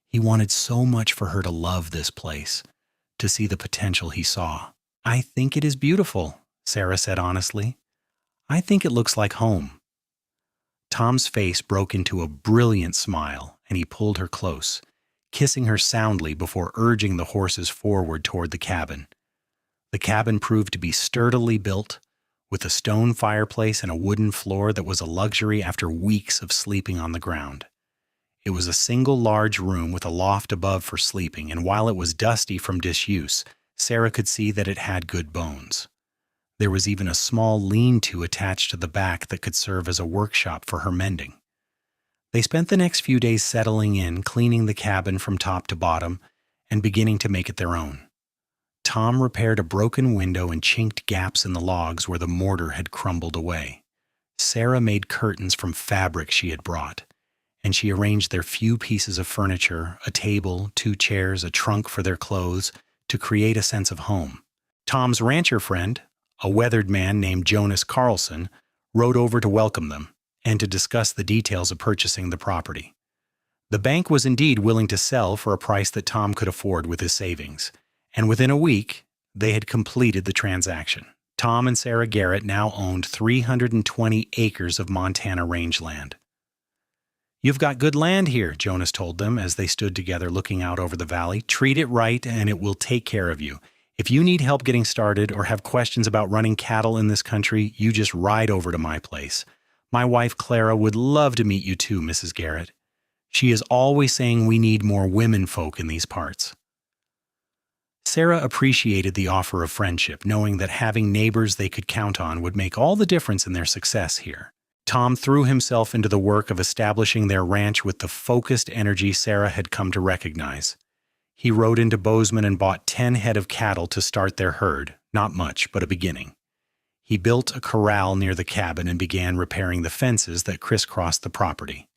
He wanted so much for her to love this place, to see the potential he saw. "I think it is beautiful," Sarah said honestly. "I think it looks like home." Tom's face broke into a brilliant smile, and he pulled her close, kissing her soundly before urging the horses forward toward the cabin. The cabin proved to be sturdily built, with a stone fireplace and a wooden floor that was a luxury after weeks of sleeping on the ground. It was a single large room with a loft above for sleeping, and while it was dusty from disuse, Sarah could see that it had good bones. There was even a small lean-to attached to the back that could serve as a workshop for her mending. They spent the next few days settling in, cleaning the cabin from top to bottom, and beginning to make it their own. Tom repaired a broken window and chinked gaps in the logs where the mortar had crumbled away. Sarah made curtains from fabric she had brought, and she arranged their few pieces of furniture, a table, 2 chairs, a trunk for their clothes, to create a sense of home. Tom's rancher friend, a weathered man named Jonas Carlson, rode over to welcome them and to discuss the details of purchasing the property. The bank was indeed willing to sell for a price that Tom could afford with his savings, and within a week, They had completed the transaction. Tom and Sarah Garrett now owned 320 acres of Montana rangeland. "You've got good land here," Jonas told them as they stood together looking out over the valley. "Treat it right and it will take care of you. If you need help getting started or have questions about running cattle in this country, you just ride over to my place. My wife Clara would love to meet you too, Mrs. Garrett. She is always saying we need more women folk in these parts." Sarah appreciated the offer of friendship, knowing that having neighbors they could count on would make all the difference in their success here. Tom threw himself into the work of establishing their ranch with the focused energy Sarah had come to recognize. He rode into Bozeman and bought 10 head of cattle to start their herd, not much, but a beginning. He built a corral near the cabin and began repairing the fences that crisscrossed the property.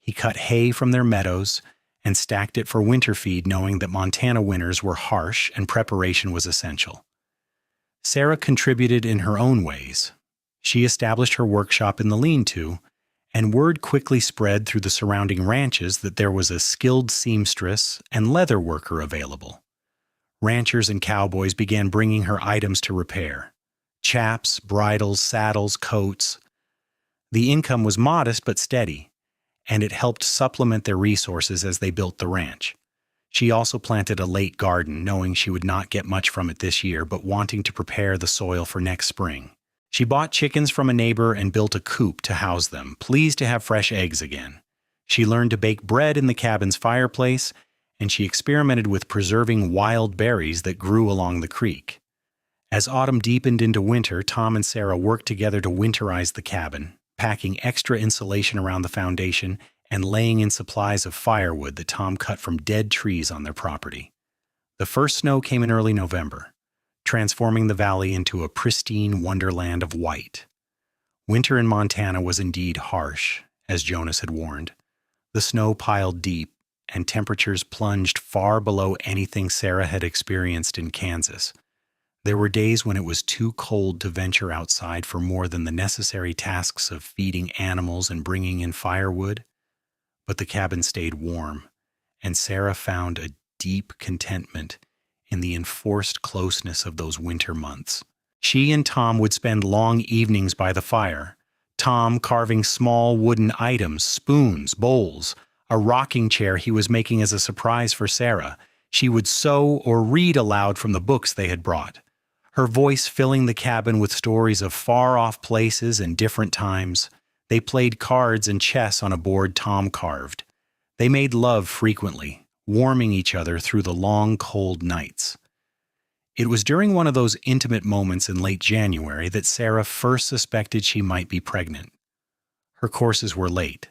He cut hay from their meadows and stacked it for winter feed, knowing that Montana winters were harsh and preparation was essential. Sarah contributed in her own ways. She established her workshop in the lean-to, and word quickly spread through the surrounding ranches that there was a skilled seamstress and leather worker available. Ranchers and cowboys began bringing her items to repair: chaps, bridles, saddles, coats. The income was modest but steady, and it helped supplement their resources as they built the ranch. She also planted a late garden, knowing she would not get much from it this year, but wanting to prepare the soil for next spring. She bought chickens from a neighbor and built a coop to house them, pleased to have fresh eggs again. She learned to bake bread in the cabin's fireplace, and she experimented with preserving wild berries that grew along the creek. As autumn deepened into winter, Tom and Sarah worked together to winterize the cabin, packing extra insulation around the foundation and laying in supplies of firewood that Tom cut from dead trees on their property. The first snow came in early November, transforming the valley into a pristine wonderland of white. Winter in Montana was indeed harsh, as Jonas had warned. The snow piled deep, and temperatures plunged far below anything Sarah had experienced in Kansas. There were days when it was too cold to venture outside for more than the necessary tasks of feeding animals and bringing in firewood. But the cabin stayed warm, and Sarah found a deep contentment in the enforced closeness of those winter months. She and Tom would spend long evenings by the fire, Tom carving small wooden items, spoons, bowls, a rocking chair he was making as a surprise for Sarah. She would sew or read aloud from the books they had brought, her voice filling the cabin with stories of far-off places and different times. They played cards and chess on a board Tom carved. They made love frequently, warming each other through the long, cold nights. It was during one of those intimate moments in late January that Sarah first suspected she might be pregnant. Her courses were late,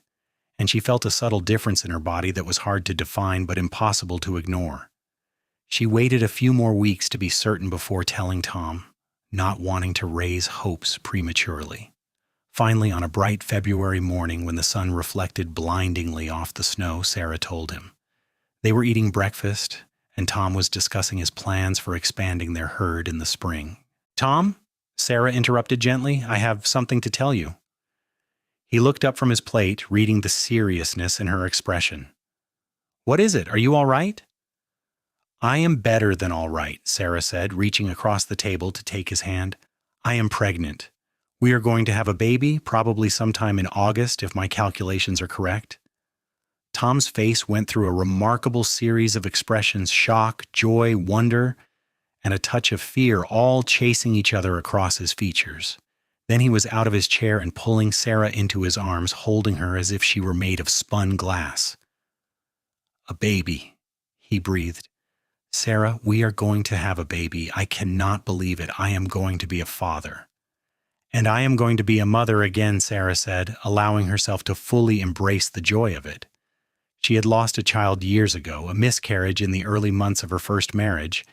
and she felt a subtle difference in her body that was hard to define but impossible to ignore. She waited a few more weeks to be certain before telling Tom, not wanting to raise hopes prematurely. Finally, on a bright February morning when the sun reflected blindingly off the snow, Sarah told him. They were eating breakfast, and Tom was discussing his plans for expanding their herd in the spring. "Tom," Sarah interrupted gently, "I have something to tell you." He looked up from his plate, reading the seriousness in her expression. "What is it? Are you all right?" "I am better than all right," Sarah said, reaching across the table to take his hand. "I am pregnant. We are going to have a baby, probably sometime in August if my calculations are correct." Tom's face went through a remarkable series of expressions: shock, joy, wonder, and a touch of fear, all chasing each other across his features. Then he was out of his chair and pulling Sarah into his arms, holding her as if she were made of spun glass. "A baby," he breathed. "Sarah, we are going to have a baby. I cannot believe it. I am going to be a father." "And I am going to be a mother again," Sarah said, allowing herself to fully embrace the joy of it. She had lost a child years ago, a miscarriage in the early months of her first marriage,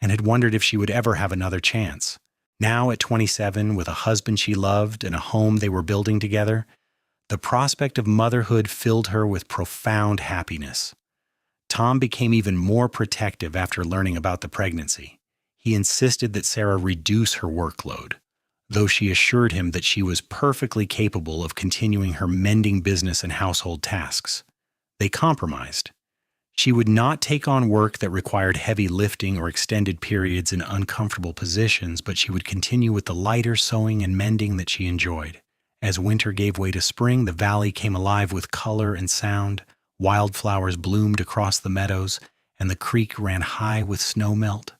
and had wondered if she would ever have another chance. Now, at 27, with a husband she loved and a home they were building together, the prospect of motherhood filled her with profound happiness. Tom became even more protective after learning about the pregnancy. He insisted that Sarah reduce her workload, though she assured him that she was perfectly capable of continuing her mending business and household tasks. They compromised. She would not take on work that required heavy lifting or extended periods in uncomfortable positions, but she would continue with the lighter sewing and mending that she enjoyed. As winter gave way to spring, the valley came alive with color and sound. Wildflowers bloomed across the meadows, and the creek ran high with snowmelt.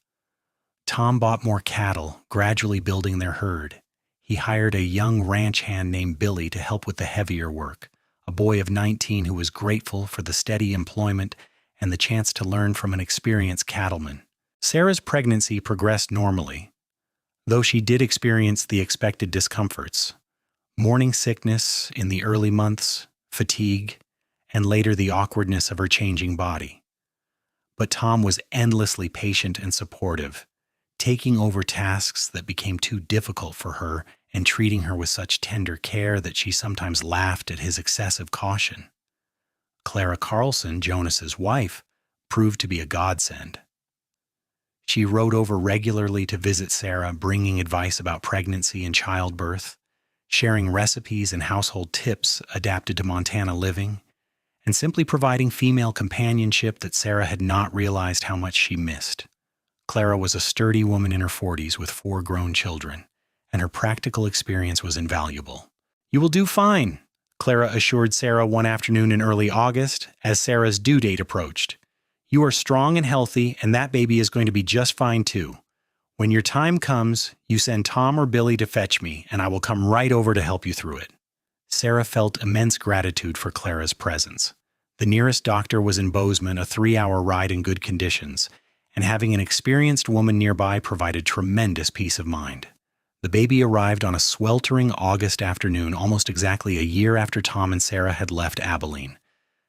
Tom bought more cattle, gradually building their herd. He hired a young ranch hand named Billy to help with the heavier work, a boy of 19 who was grateful for the steady employment and the chance to learn from an experienced cattleman. Sarah's pregnancy progressed normally, though she did experience the expected discomforts: morning sickness in the early months, fatigue, and later the awkwardness of her changing body. But Tom was endlessly patient and supportive, taking over tasks that became too difficult for her and treating her with such tender care that she sometimes laughed at his excessive caution. Clara Carlson, Jonas's wife, proved to be a godsend. She rode over regularly to visit Sarah, bringing advice about pregnancy and childbirth, sharing recipes and household tips adapted to Montana living, and simply providing female companionship that Sarah had not realized how much she missed. Clara was a sturdy woman in her 40s with 4 grown children, and her practical experience was invaluable. "You will do fine," Clara assured Sarah one afternoon in early August as Sarah's due date approached. "You are strong and healthy, and that baby is going to be just fine too. When your time comes, you send Tom or Billy to fetch me, and I will come right over to help you through it." Sarah felt immense gratitude for Clara's presence. The nearest doctor was in Bozeman, a 3-hour ride in good conditions, and having an experienced woman nearby provided tremendous peace of mind. The baby arrived on a sweltering August afternoon, almost exactly a year after Tom and Sarah had left Abilene.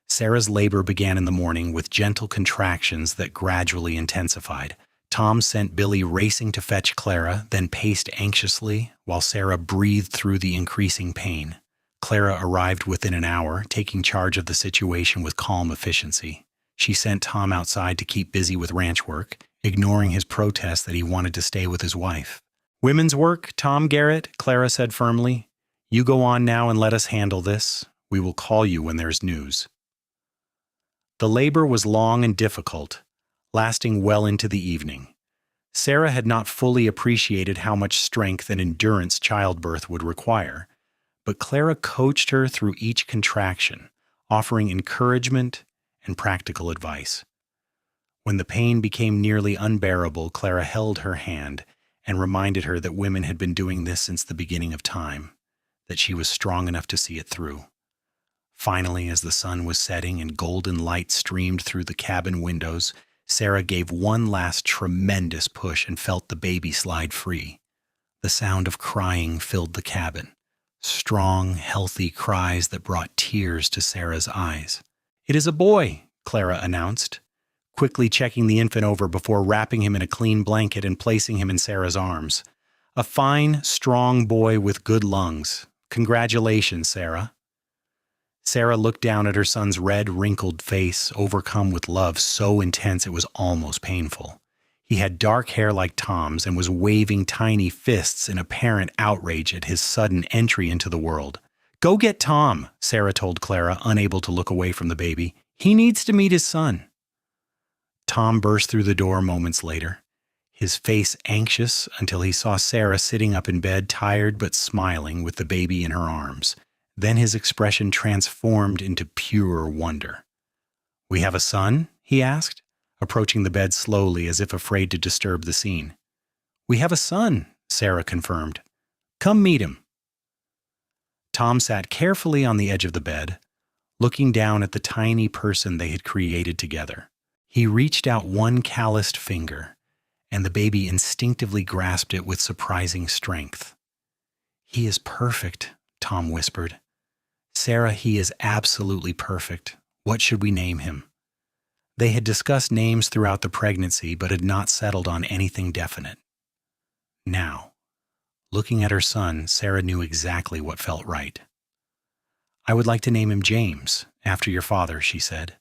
Sarah's labor began in the morning with gentle contractions that gradually intensified. Tom sent Billy racing to fetch Clara, then paced anxiously while Sarah breathed through the increasing pain. Clara arrived within an hour, taking charge of the situation with calm efficiency. She sent Tom outside to keep busy with ranch work, ignoring his protest that he wanted to stay with his wife. "Women's work, Tom Garrett," Clara said firmly. "You go on now and let us handle this. We will call you when there's news." The labor was long and difficult, lasting well into the evening. Sarah had not fully appreciated how much strength and endurance childbirth would require, but Clara coached her through each contraction, offering encouragement and practical advice. When the pain became nearly unbearable, Clara held her hand and reminded her that women had been doing this since the beginning of time, that she was strong enough to see it through. Finally, as the sun was setting and golden light streamed through the cabin windows, Sarah gave one last tremendous push and felt the baby slide free. The sound of crying filled the cabin, strong, healthy cries that brought tears to Sarah's eyes. "It is a boy," Clara announced, quickly checking the infant over before wrapping him in a clean blanket and placing him in Sarah's arms. "A fine, strong boy with good lungs. Congratulations, Sarah." Sarah looked down at her son's red, wrinkled face, overcome with love so intense it was almost painful. He had dark hair like Tom's and was waving tiny fists in apparent outrage at his sudden entry into the world. "Go get Tom," Sarah told Clara, unable to look away from the baby. "He needs to meet his son." Tom burst through the door moments later, his face anxious until he saw Sarah sitting up in bed, tired but smiling with the baby in her arms. Then his expression transformed into pure wonder. "We have a son?" he asked, approaching the bed slowly as if afraid to disturb the scene. "We have a son," Sarah confirmed. "Come meet him." Tom sat carefully on the edge of the bed, looking down at the tiny person they had created together. He reached out one calloused finger, and the baby instinctively grasped it with surprising strength. "He is perfect," Tom whispered. "Sarah, he is absolutely perfect. What should we name him?" They had discussed names throughout the pregnancy, but had not settled on anything definite. Now, looking at her son, Sarah knew exactly what felt right. "I would like to name him James, after your father," she said.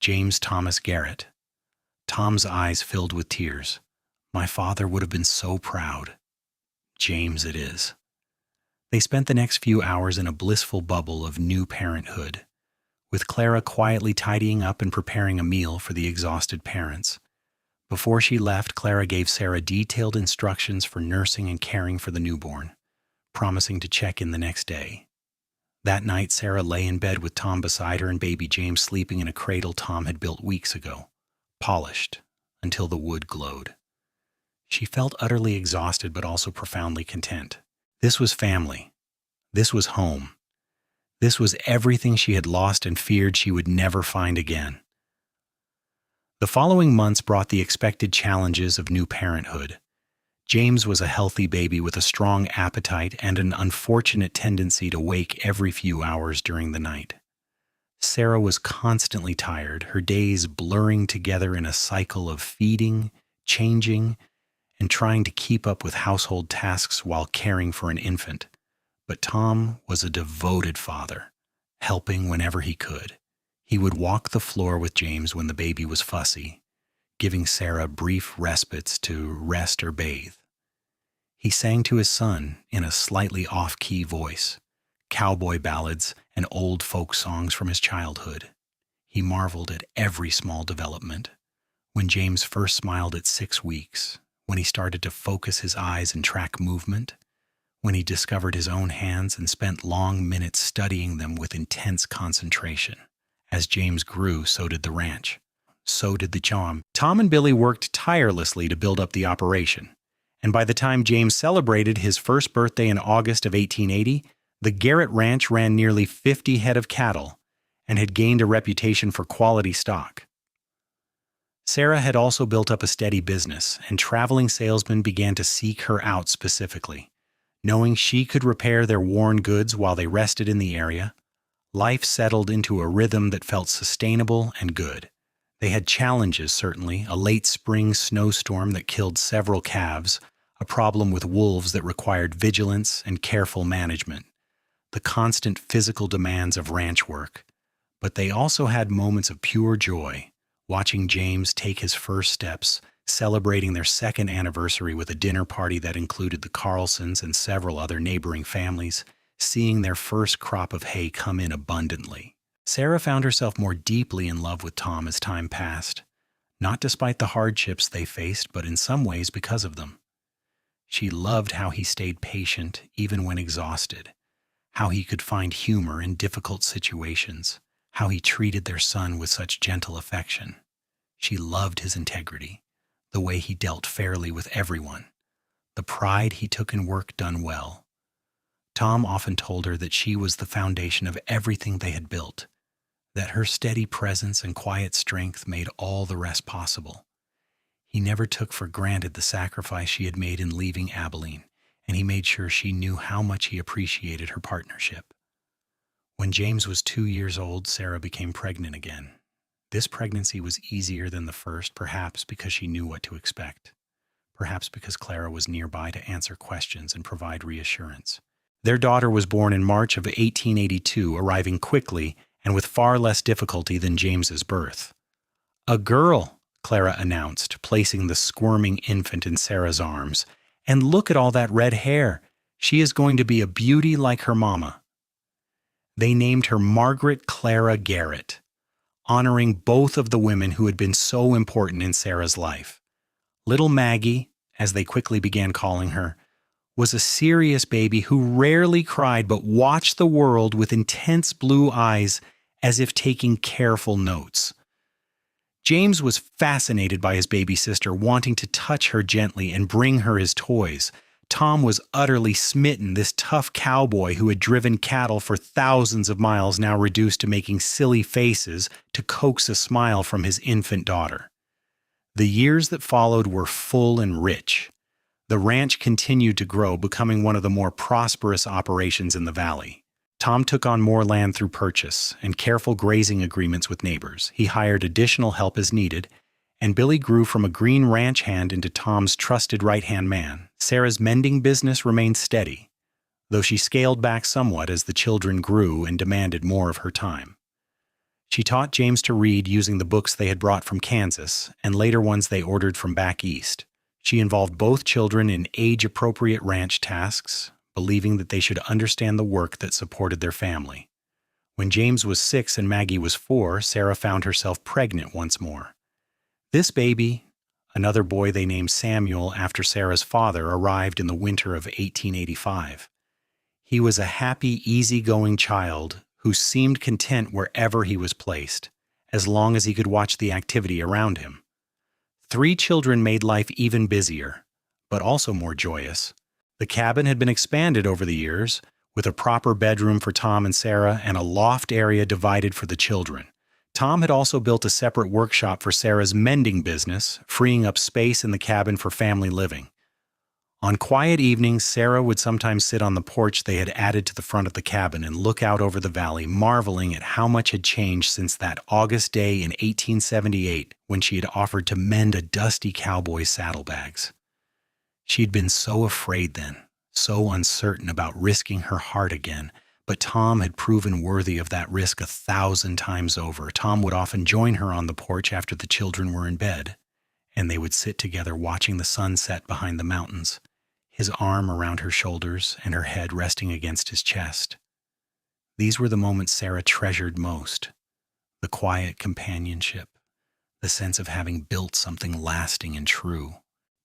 "James Thomas Garrett." Tom's eyes filled with tears. "My father would have been so proud." "James it is." They spent the next few hours in a blissful bubble of new parenthood. with Clara quietly tidying up and preparing a meal for the exhausted parents. Before she left, Clara gave Sarah detailed instructions for nursing and caring for the newborn, promising to check in the next day. That night, Sarah lay in bed with Tom beside her and baby James sleeping in a cradle Tom had built weeks ago, polished until the wood glowed. She felt utterly exhausted but also profoundly content. This was family. This was home. This was everything she had lost and feared she would never find again. The following months brought the expected challenges of new parenthood. James was a healthy baby with a strong appetite and an unfortunate tendency to wake every few hours during the night. Sarah was constantly tired, her days blurring together in a cycle of feeding, changing, and trying to keep up with household tasks while caring for an infant. But Tom was a devoted father, helping whenever he could. He would walk the floor with James when the baby was fussy, giving Sarah brief respites to rest or bathe. He sang to his son in a slightly off-key voice, cowboy ballads and old folk songs from his childhood. He marveled at every small development. When James first smiled at 6 weeks, when he started to focus his eyes and track movement, when he discovered his own hands and spent long minutes studying them with intense concentration. As James grew, so did the ranch. So did the charm. Tom and Billy worked tirelessly to build up the operation. And by the time James celebrated his first birthday in August of 1880, the Garrett Ranch ran nearly 50 head of cattle and had gained a reputation for quality stock. Sarah had also built up a steady business, and traveling salesmen began to seek her out specifically. Knowing she could repair their worn goods while they rested in the area, life settled into a rhythm that felt sustainable and good. They had challenges, certainly, a late spring snowstorm that killed several calves, a problem with wolves that required vigilance and careful management, the constant physical demands of ranch work. But they also had moments of pure joy, watching James take his first steps, celebrating their second anniversary with a dinner party that included the Carlsons and several other neighboring families, seeing their first crop of hay come in abundantly. Sarah found herself more deeply in love with Tom as time passed, not despite the hardships they faced, but in some ways because of them. She loved how he stayed patient even when exhausted, how he could find humor in difficult situations, how he treated their son with such gentle affection. She loved his integrity, the way he dealt fairly with everyone, the pride he took in work done well. Tom often told her that she was the foundation of everything they had built, that her steady presence and quiet strength made all the rest possible. He never took for granted the sacrifice she had made in leaving Abilene, and he made sure she knew how much he appreciated her partnership. When James was 2 years old, Sarah became pregnant again. This pregnancy was easier than the first, perhaps because she knew what to expect, perhaps because Clara was nearby to answer questions and provide reassurance. Their daughter was born in March of 1882, arriving quickly and with far less difficulty than James's birth. "A girl," Clara announced, placing the squirming infant in Sarah's arms. "And look at all that red hair. She is going to be a beauty like her mama." They named her Margaret Clara Garrett, honoring both of the women who had been so important in Sarah's life. Little Maggie, as they quickly began calling her, was a serious baby who rarely cried but watched the world with intense blue eyes as if taking careful notes. James was fascinated by his baby sister, wanting to touch her gently and bring her his toys. Tom was utterly smitten, this tough cowboy who had driven cattle for thousands of miles, now reduced to making silly faces to coax a smile from his infant daughter. The years that followed were full and rich. The ranch continued to grow, becoming one of the more prosperous operations in the valley. Tom took on more land through purchase and careful grazing agreements with neighbors. He hired additional help as needed, and Billy grew from a green ranch hand into Tom's trusted right-hand man. Sarah's mending business remained steady, though she scaled back somewhat as the children grew and demanded more of her time. She taught James to read using the books they had brought from Kansas and later ones they ordered from back east. She involved both children in age-appropriate ranch tasks, believing that they should understand the work that supported their family. When James was 6 and Maggie was 4, Sarah found herself pregnant once more. This baby, another boy they named Samuel after Sarah's father, arrived in the winter of 1885. He was a happy, easygoing child who seemed content wherever he was placed, as long as he could watch the activity around him. 3 children made life even busier, but also more joyous. The cabin had been expanded over the years, with a proper bedroom for Tom and Sarah and a loft area divided for the children. Tom had also built a separate workshop for Sarah's mending business, freeing up space in the cabin for family living. On quiet evenings, Sarah would sometimes sit on the porch they had added to the front of the cabin and look out over the valley, marveling at how much had changed since that August day in 1878 when she had offered to mend a dusty Cowboy's saddlebags. She'd been so afraid then, so uncertain about risking her heart again, but Tom had proven worthy of that risk 1,000 times over. Tom would often join her on the porch after the children were in bed, and they would sit together watching the sun set behind the mountains, his arm around her shoulders and her head resting against his chest. These were the moments Sarah treasured most, the quiet companionship, the sense of having built something lasting and true.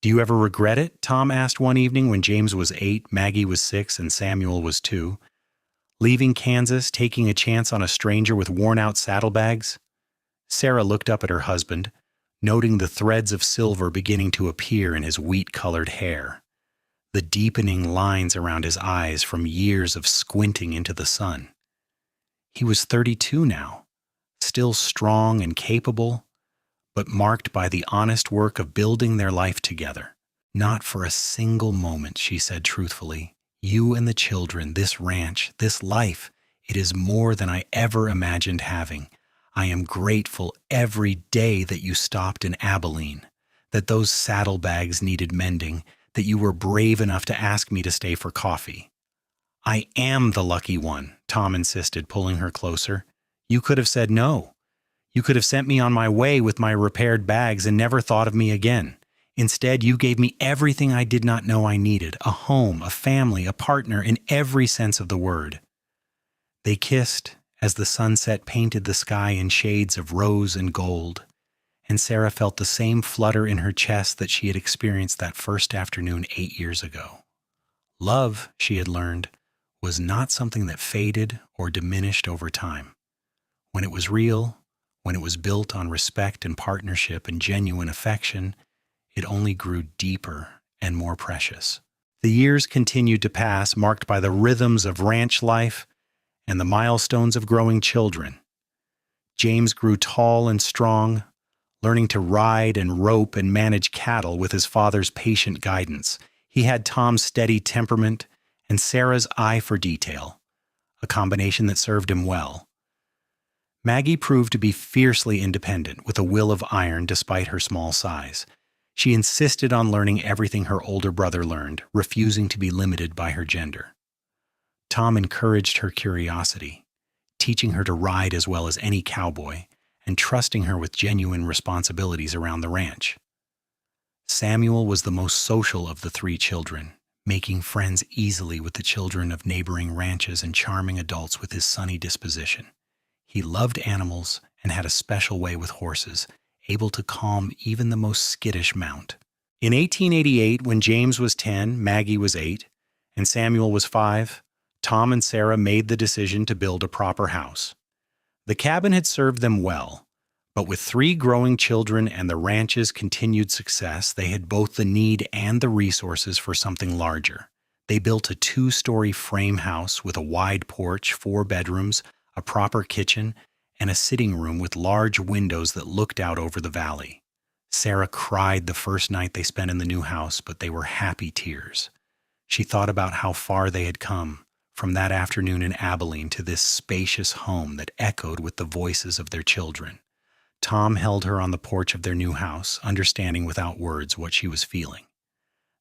"Do you ever regret it?" Tom asked one evening when James was 8, Maggie was 6, and Samuel was 2. "Leaving Kansas, taking a chance on a stranger with worn-out saddlebags?" Sarah looked up at her husband, noting the threads of silver beginning to appear in his wheat-colored hair, the deepening lines around his eyes from years of squinting into the sun. He was 32 now, still strong and capable, but marked by the honest work of building their life together. "Not for a single moment," she said truthfully. "You and the children, this ranch, this life, it is more than I ever imagined having. I am grateful every day that you stopped in Abilene, that those saddlebags needed mending, that you were brave enough to ask me to stay for coffee." "I am the lucky one," Tom insisted, pulling her closer. "You could have said no. You could have sent me on my way with my repaired bags and never thought of me again. Instead, you gave me everything I did not know I needed, a home, a family, a partner, in every sense of the word." They kissed as the sunset painted the sky in shades of rose and gold, and Sarah felt the same flutter in her chest that she had experienced that first afternoon 8 years ago. Love, she had learned, was not something that faded or diminished over time. When it was real, when it was built on respect and partnership and genuine affection, it only grew deeper and more precious. The years continued to pass, marked by the rhythms of ranch life and the milestones of growing children. James grew tall and strong, learning to ride and rope and manage cattle with his father's patient guidance. He had Tom's steady temperament and Sarah's eye for detail, a combination that served him well. Maggie proved to be fiercely independent, with a will of iron despite her small size. She insisted on learning everything her older brother learned, refusing to be limited by her gender. Tom encouraged her curiosity, teaching her to ride as well as any cowboy, and trusting her with genuine responsibilities around the ranch. Samuel was the most social of the 3 children, making friends easily with the children of neighboring ranches and charming adults with his sunny disposition. He loved animals and had a special way with horses, able to calm even the most skittish mount. In 1888, when James was 10, Maggie was 8, and Samuel was 5, Tom and Sarah made the decision to build a proper house. The cabin had served them well, but with 3 growing children and the ranch's continued success, they had both the need and the resources for something larger. They built a 2-story frame house with a wide porch, 4 bedrooms, a proper kitchen, and a sitting room with large windows that looked out over the valley. Sarah cried the first night they spent in the new house, but they were happy tears. She thought about how far they had come from that afternoon in Abilene to this spacious home that echoed with the voices of their children. Tom held her on the porch of their new house, understanding without words what she was feeling.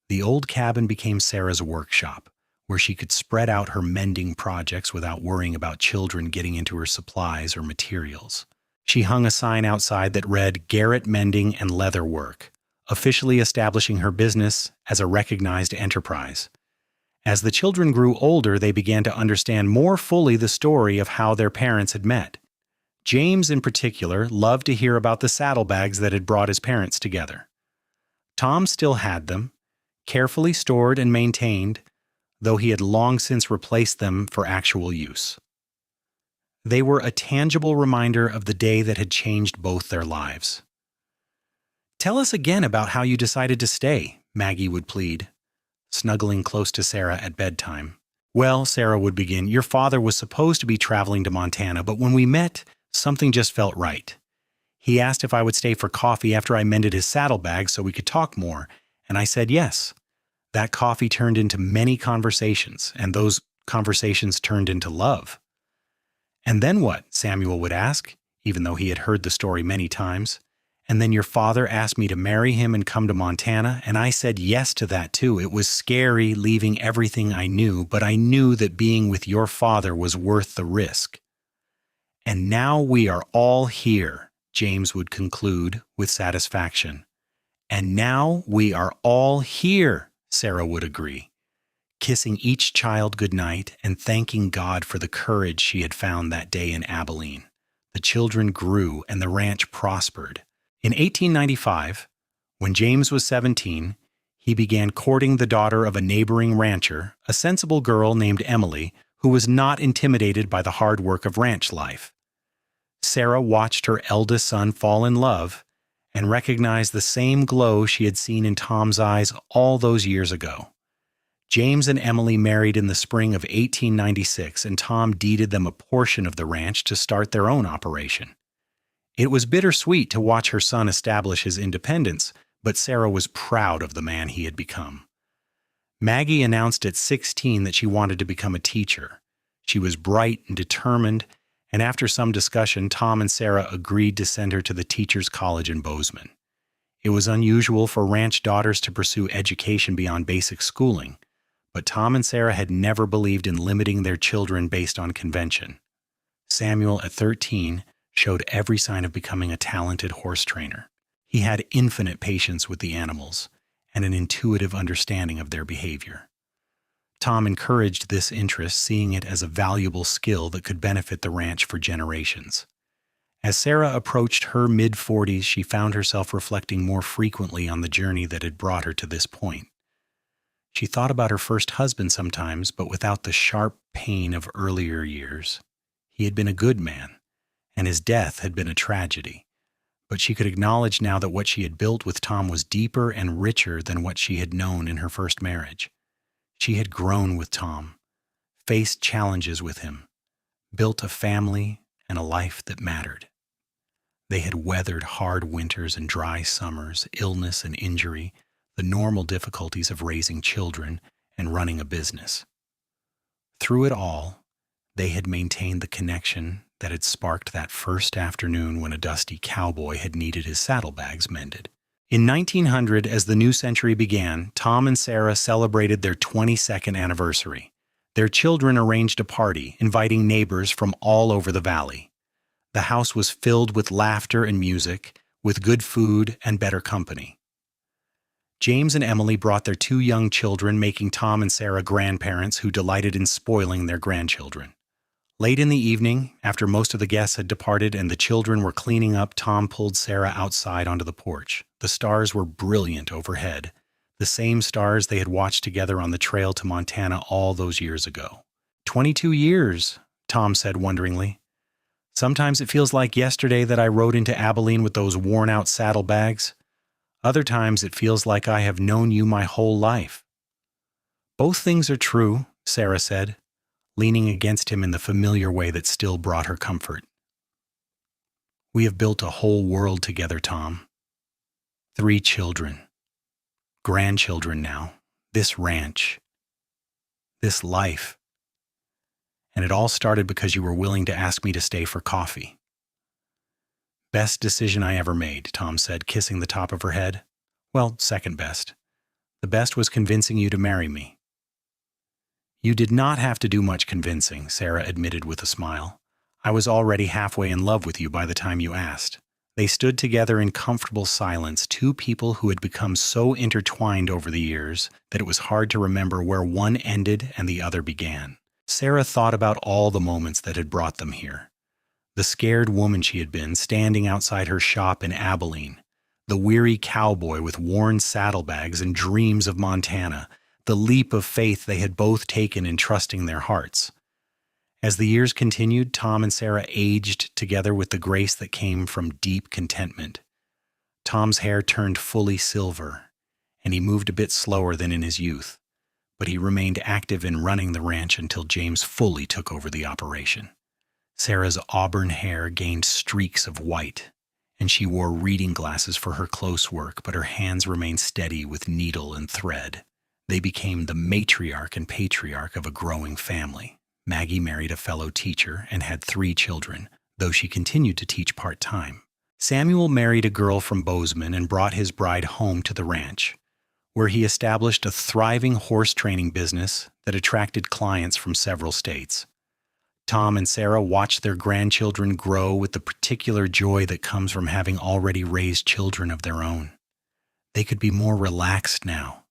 The old cabin became Sarah's workshop, where she could spread out her mending projects without worrying about children getting into her supplies or materials. She hung a sign outside that read "Garrett Mending and Leather Work," officially establishing her business as a recognized enterprise. As the children grew older, they began to understand more fully the story of how their parents had met. James, in particular, loved to hear about the saddlebags that had brought his parents together. Tom still had them, carefully stored and maintained, though he had long since replaced them for actual use. They were a tangible reminder of the day that had changed both their lives. "Tell us again about how you decided to stay," Maggie would plead, snuggling close to Sarah at bedtime. "Well," Sarah would begin, "your father was supposed to be traveling to Montana, but when we met, something just felt right. He asked if I would stay for coffee after I mended his saddlebags so we could talk more, and I said yes. That coffee turned into many conversations, and those conversations turned into love." "And then what?" Samuel would ask, even though he had heard the story many times. "And then your father asked me to marry him and come to Montana, and I said yes to that too. It was scary leaving everything I knew, but I knew that being with your father was worth the risk. And now we are all here," James would conclude with satisfaction. "And now we are all here," Sarah would agree, kissing each child goodnight and thanking God for the courage she had found that day in Abilene. The children grew and the ranch prospered. In 1895, when James was 17, he began courting the daughter of a neighboring rancher, a sensible girl named Emily, who was not intimidated by the hard work of ranch life. Sarah watched her eldest son fall in love and recognized the same glow she had seen in Tom's eyes all those years ago. James and Emily married in the spring of 1896, and Tom deeded them a portion of the ranch to start their own operation. It was bittersweet to watch her son establish his independence, but Sarah was proud of the man he had become. Maggie announced at 16 that she wanted to become a teacher. She was bright and determined, and after some discussion, Tom and Sarah agreed to send her to the Teachers College in Bozeman. It was unusual for ranch daughters to pursue education beyond basic schooling, but Tom and Sarah had never believed in limiting their children based on convention. Samuel, at 13, showed every sign of becoming a talented horse trainer. He had infinite patience with the animals and an intuitive understanding of their behavior. Tom encouraged this interest, seeing it as a valuable skill that could benefit the ranch for generations. As Sarah approached her mid-40s, she found herself reflecting more frequently on the journey that had brought her to this point. She thought about her first husband sometimes, but without the sharp pain of earlier years. He had been a good man, and his death had been a tragedy. But she could acknowledge now that what she had built with Tom was deeper and richer than what she had known in her first marriage. She had grown with Tom, faced challenges with him, built a family and a life that mattered. They had weathered hard winters and dry summers, illness and injury, the normal difficulties of raising children and running a business. Through it all, they had maintained the connection that had sparked that first afternoon when a dusty cowboy had needed his saddlebags mended. In 1900, as the new century began, Tom and Sarah celebrated their 22nd anniversary. Their children arranged a party, inviting neighbors from all over the valley. The house was filled with laughter and music, with good food and better company. James and Emily brought their 2 young children, making Tom and Sarah grandparents who delighted in spoiling their grandchildren. Late in the evening, after most of the guests had departed and the children were cleaning up, Tom pulled Sarah outside onto the porch. The stars were brilliant overhead, the same stars they had watched together on the trail to Montana all those years ago. 22 years, Tom said wonderingly. Sometimes it feels like yesterday that I rode into Abilene with those worn-out saddlebags. Other times it feels like I have known you my whole life. Both things are true, Sarah said, leaning against him in the familiar way that still brought her comfort. We have built a whole world together, Tom. 3 children. Grandchildren now. This ranch. This life. And it all started because you were willing to ask me to stay for coffee. Best decision I ever made, Tom said, kissing the top of her head. Well, second best. The best was convincing you to marry me. You did not have to do much convincing, Sarah admitted with a smile. I was already halfway in love with you by the time you asked. They stood together in comfortable silence, two people who had become so intertwined over the years that it was hard to remember where one ended and the other began. Sarah thought about all the moments that had brought them here. The scared woman she had been, standing outside her shop in Abilene. The weary cowboy with worn saddlebags and dreams of Montana. The leap of faith they had both taken in trusting their hearts. As the years continued, Tom and Sarah aged together with the grace that came from deep contentment. Tom's hair turned fully silver, and he moved a bit slower than in his youth, but he remained active in running the ranch until James fully took over the operation. Sarah's auburn hair gained streaks of white, and she wore reading glasses for her close work, but her hands remained steady with needle and thread. They became the matriarch and patriarch of a growing family. Maggie married a fellow teacher and had 3 children, though she continued to teach part-time. Samuel married a girl from Bozeman and brought his bride home to the ranch, where he established a thriving horse training business that attracted clients from several states. Tom and Sarah watched their grandchildren grow with the particular joy that comes from having already raised children of their own. They could be more relaxed now,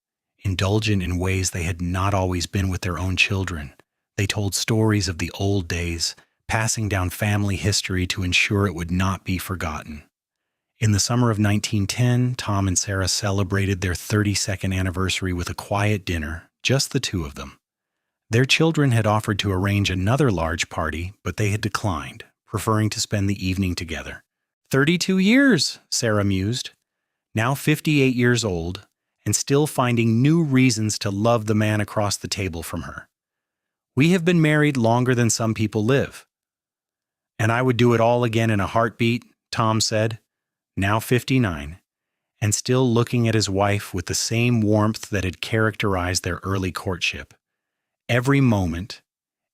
indulgent in ways they had not always been with their own children. They told stories of the old days, passing down family history to ensure it would not be forgotten. In the summer of 1910, Tom and Sarah celebrated their 32nd anniversary with a quiet dinner, just the two of them. Their children had offered to arrange another large party, but they had declined, preferring to spend the evening together. 32 years, Sarah mused, now 58 years old, and still finding new reasons to love the man across the table from her. We have been married longer than some people live. And I would do it all again in a heartbeat, Tom said, now 59, and still looking at his wife with the same warmth that had characterized their early courtship. Every moment,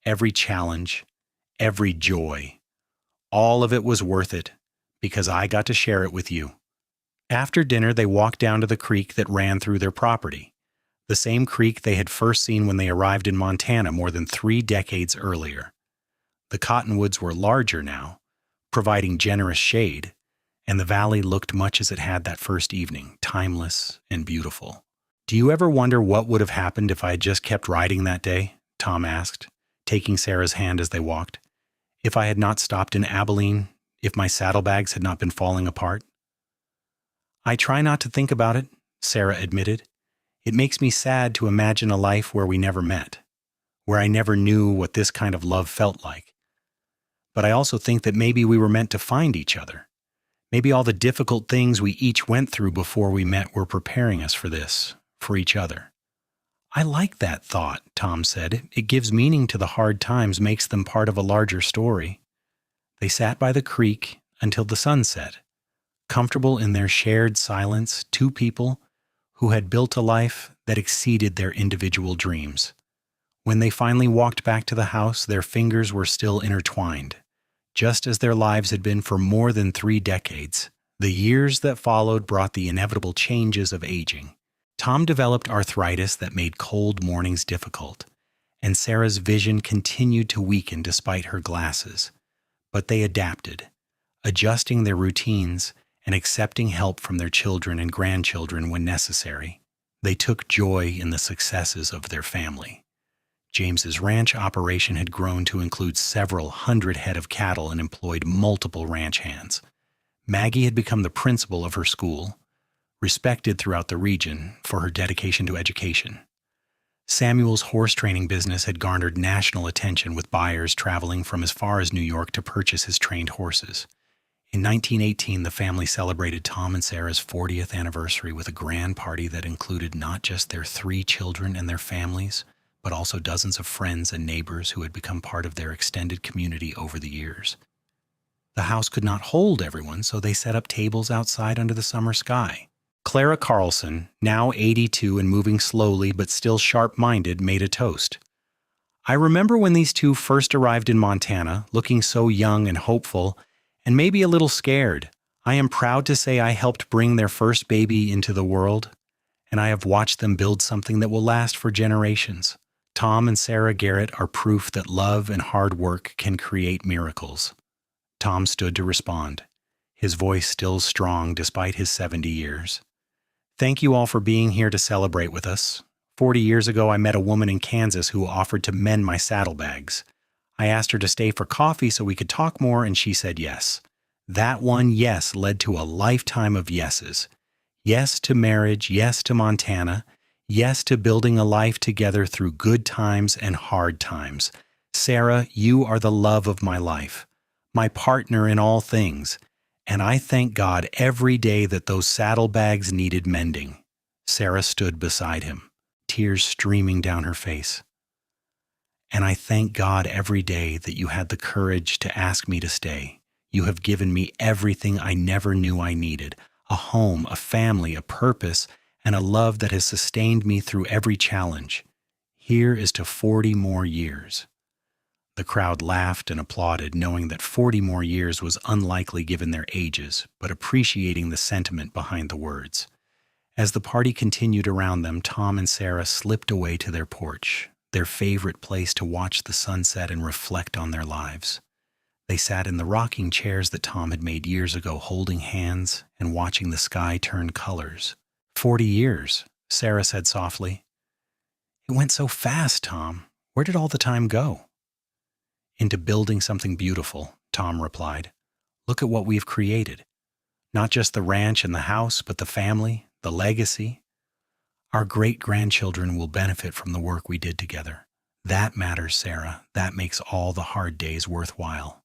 every challenge, every joy, all of it was worth it because I got to share it with you. After dinner, they walked down to the creek that ran through their property, the same creek they had first seen when they arrived in Montana more than 3 decades earlier. The cottonwoods were larger now, providing generous shade, and the valley looked much as it had that first evening, timeless and beautiful. Do you ever wonder what would have happened if I had just kept riding that day? Tom asked, taking Sarah's hand as they walked. If I had not stopped in Abilene, if my saddlebags had not been falling apart? I try not to think about it, Sarah admitted. It makes me sad to imagine a life where we never met, where I never knew what this kind of love felt like. But I also think that maybe we were meant to find each other. Maybe all the difficult things we each went through before we met were preparing us for this. For each other. I like that thought, Tom said. It gives meaning to the hard times, makes them part of a larger story. They sat by the creek until the sun set, comfortable in their shared silence, two people who had built a life that exceeded their individual dreams. When they finally walked back to the house, their fingers were still intertwined, just as their lives had been for more than 3 decades. The years that followed brought the inevitable changes of aging. Tom developed arthritis that made cold mornings difficult, and Sarah's vision continued to weaken despite her glasses. But they adapted, adjusting their routines and accepting help from their children and grandchildren when necessary. They took joy in the successes of their family. James's ranch operation had grown to include several hundred head of cattle and employed multiple ranch hands. Maggie had become the principal of her school, respected throughout the region for her dedication to education. Samuel's horse training business had garnered national attention with buyers traveling from as far as New York to purchase his trained horses. In 1918, the family celebrated Tom and Sarah's 40th anniversary with a grand party that included not just their 3 children and their families, but also dozens of friends and neighbors who had become part of their extended community over the years. The house could not hold everyone, so they set up tables outside under the summer sky. Clara Carlson, now 82 and moving slowly but still sharp-minded, made a toast. I remember when these two first arrived in Montana, looking so young and hopeful, and maybe a little scared. I am proud to say I helped bring their first baby into the world, and I have watched them build something that will last for generations. Tom and Sarah Garrett are proof that love and hard work can create miracles. Tom stood to respond, his voice still strong despite his 70 years. Thank you all for being here to celebrate with us. 40 years ago, I met a woman in Kansas who offered to mend my saddlebags. I asked her to stay for coffee so we could talk more, and she said yes. That one yes led to a lifetime of yeses. Yes to marriage, yes to Montana, yes to building a life together through good times and hard times. Sarah, you are the love of my life, my partner in all things, and I thank God every day that those saddlebags needed mending. Sarah stood beside him, tears streaming down her face. And I thank God every day that you had the courage to ask me to stay. You have given me everything I never knew I needed, a home, a family, a purpose, and a love that has sustained me through every challenge. Here is to 40 more years. The crowd laughed and applauded, knowing that 40 more years was unlikely given their ages, but appreciating the sentiment behind the words. As the party continued around them, Tom and Sarah slipped away to their porch, their favorite place to watch the sunset and reflect on their lives. They sat in the rocking chairs that Tom had made years ago, holding hands and watching the sky turn colors. 40 years, Sarah said softly. It went so fast, Tom. Where did all the time go? Into building something beautiful, Tom replied. Look at what we've created. Not just the ranch and the house, but the family, the legacy. Our great-grandchildren will benefit from the work we did together. That matters, Sarah. That makes all the hard days worthwhile.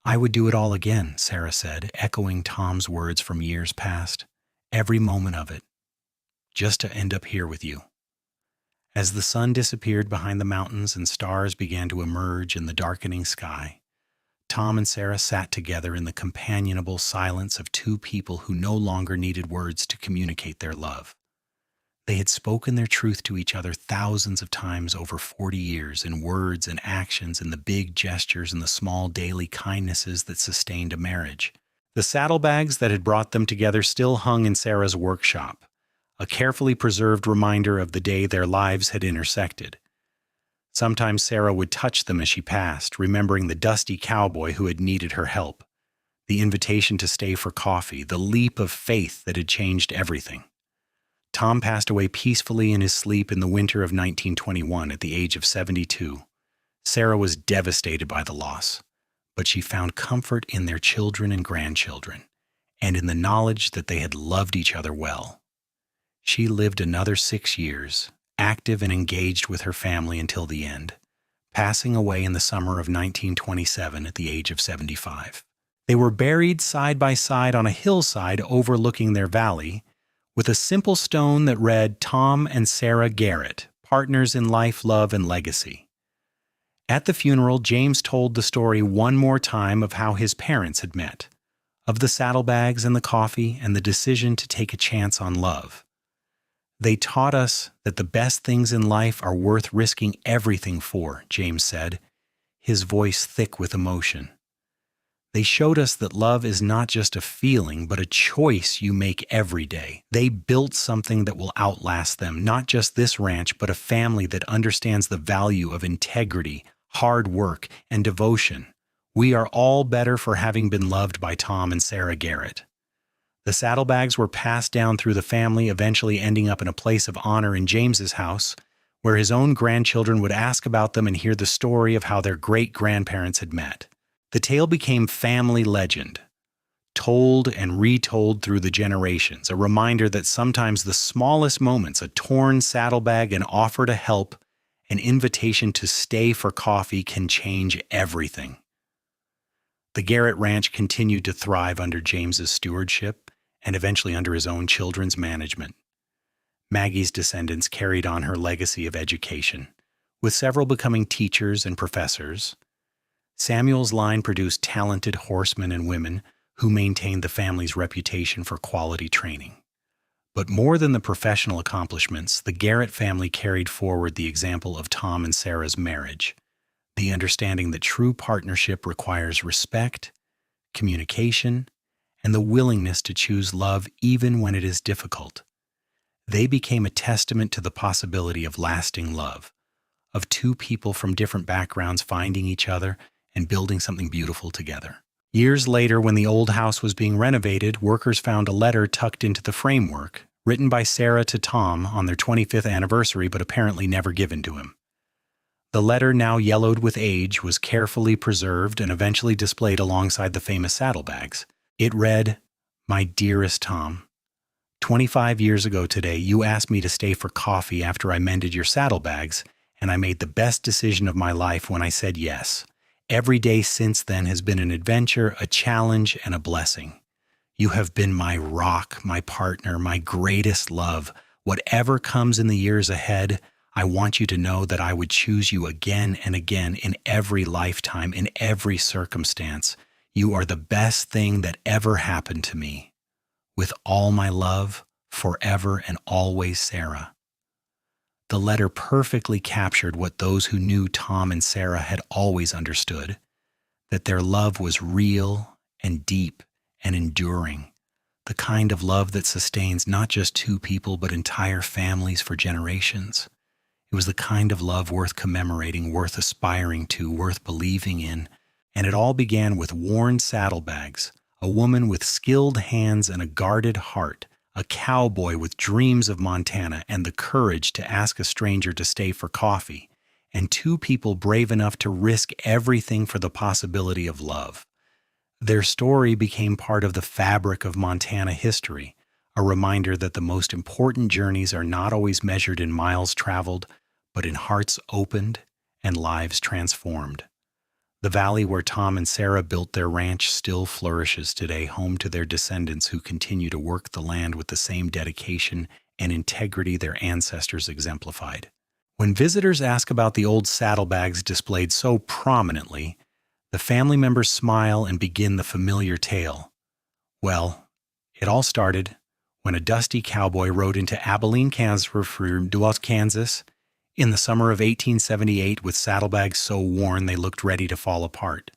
I would do it all again, Sarah said, echoing Tom's words from years past. Every moment of it. Just to end up here with you. As the sun disappeared behind the mountains and stars began to emerge in the darkening sky, Tom and Sarah sat together in the companionable silence of two people who no longer needed words to communicate their love. They had spoken their truth to each other thousands of times over 40 years in words and actions, in the big gestures and the small daily kindnesses that sustained a marriage. The saddlebags that had brought them together still hung in Sarah's workshop, a carefully preserved reminder of the day their lives had intersected. Sometimes Sarah would touch them as she passed, remembering the dusty cowboy who had needed her help, the invitation to stay for coffee, the leap of faith that had changed everything. Tom passed away peacefully in his sleep in the winter of 1921 at the age of 72. Sarah was devastated by the loss, but she found comfort in their children and grandchildren, and in the knowledge that they had loved each other well. She lived another 6 years, active and engaged with her family until the end, passing away in the summer of 1927 at the age of 75. They were buried side by side on a hillside overlooking their valley, with a simple stone that read Tom and Sarah Garrett, partners in life, love, and legacy. At the funeral, James told the story one more time of how his parents had met, of the saddlebags and the coffee and the decision to take a chance on love. They taught us that the best things in life are worth risking everything for, James said, his voice thick with emotion. They showed us that love is not just a feeling, but a choice you make every day. They built something that will outlast them, not just this ranch, but a family that understands the value of integrity, hard work, and devotion. We are all better for having been loved by Tom and Sarah Garrett. The saddlebags were passed down through the family, eventually ending up in a place of honor in James's house, where his own grandchildren would ask about them and hear the story of how their great-grandparents had met. The tale became family legend, told and retold through the generations, a reminder that sometimes the smallest moments, a torn saddlebag, an offer to help, an invitation to stay for coffee, can change everything. The Garrett Ranch continued to thrive under James's stewardship and eventually under his own children's management. Maggie's descendants carried on her legacy of education, with several becoming teachers and professors. Samuel's line produced talented horsemen and women who maintained the family's reputation for quality training. But more than the professional accomplishments, the Garrett family carried forward the example of Tom and Sarah's marriage, the understanding that true partnership requires respect, communication, and the willingness to choose love even when it is difficult. They became a testament to the possibility of lasting love, of two people from different backgrounds finding each other and building something beautiful together. Years later, when the old house was being renovated, workers found a letter tucked into the framework, written by Sarah to Tom on their 25th anniversary, but apparently never given to him. The letter, now yellowed with age, was carefully preserved and eventually displayed alongside the famous Saddlebags. It read, "My dearest Tom, 25 years ago today, you asked me to stay for coffee after I mended your saddlebags, and I made the best decision of my life when I said yes. Every day since then has been an adventure, a challenge, and a blessing. You have been my rock, my partner, my greatest love. Whatever comes in the years ahead, I want you to know that I would choose you again and again in every lifetime, in every circumstance. You are the best thing that ever happened to me. With all my love, forever and always, Sarah." The letter perfectly captured what those who knew Tom and Sarah had always understood, that their love was real and deep and enduring, the kind of love that sustains not just two people but entire families for generations. It was the kind of love worth commemorating, worth aspiring to, worth believing in. And it all began with worn saddlebags, a woman with skilled hands and a guarded heart, a cowboy with dreams of Montana and the courage to ask a stranger to stay for coffee, and two people brave enough to risk everything for the possibility of love. Their story became part of the fabric of Montana history, a reminder that the most important journeys are not always measured in miles traveled, but in hearts opened and lives transformed. The valley where Tom and Sarah built their ranch still flourishes today, home to their descendants who continue to work the land with the same dedication and integrity their ancestors exemplified. When visitors ask about the old saddlebags displayed so prominently, the family members smile and begin the familiar tale. Well, it all started when a dusty cowboy rode into Abilene, Kansas from Duos, Kansas, in the summer of 1878 with saddlebags so worn they looked ready to fall apart.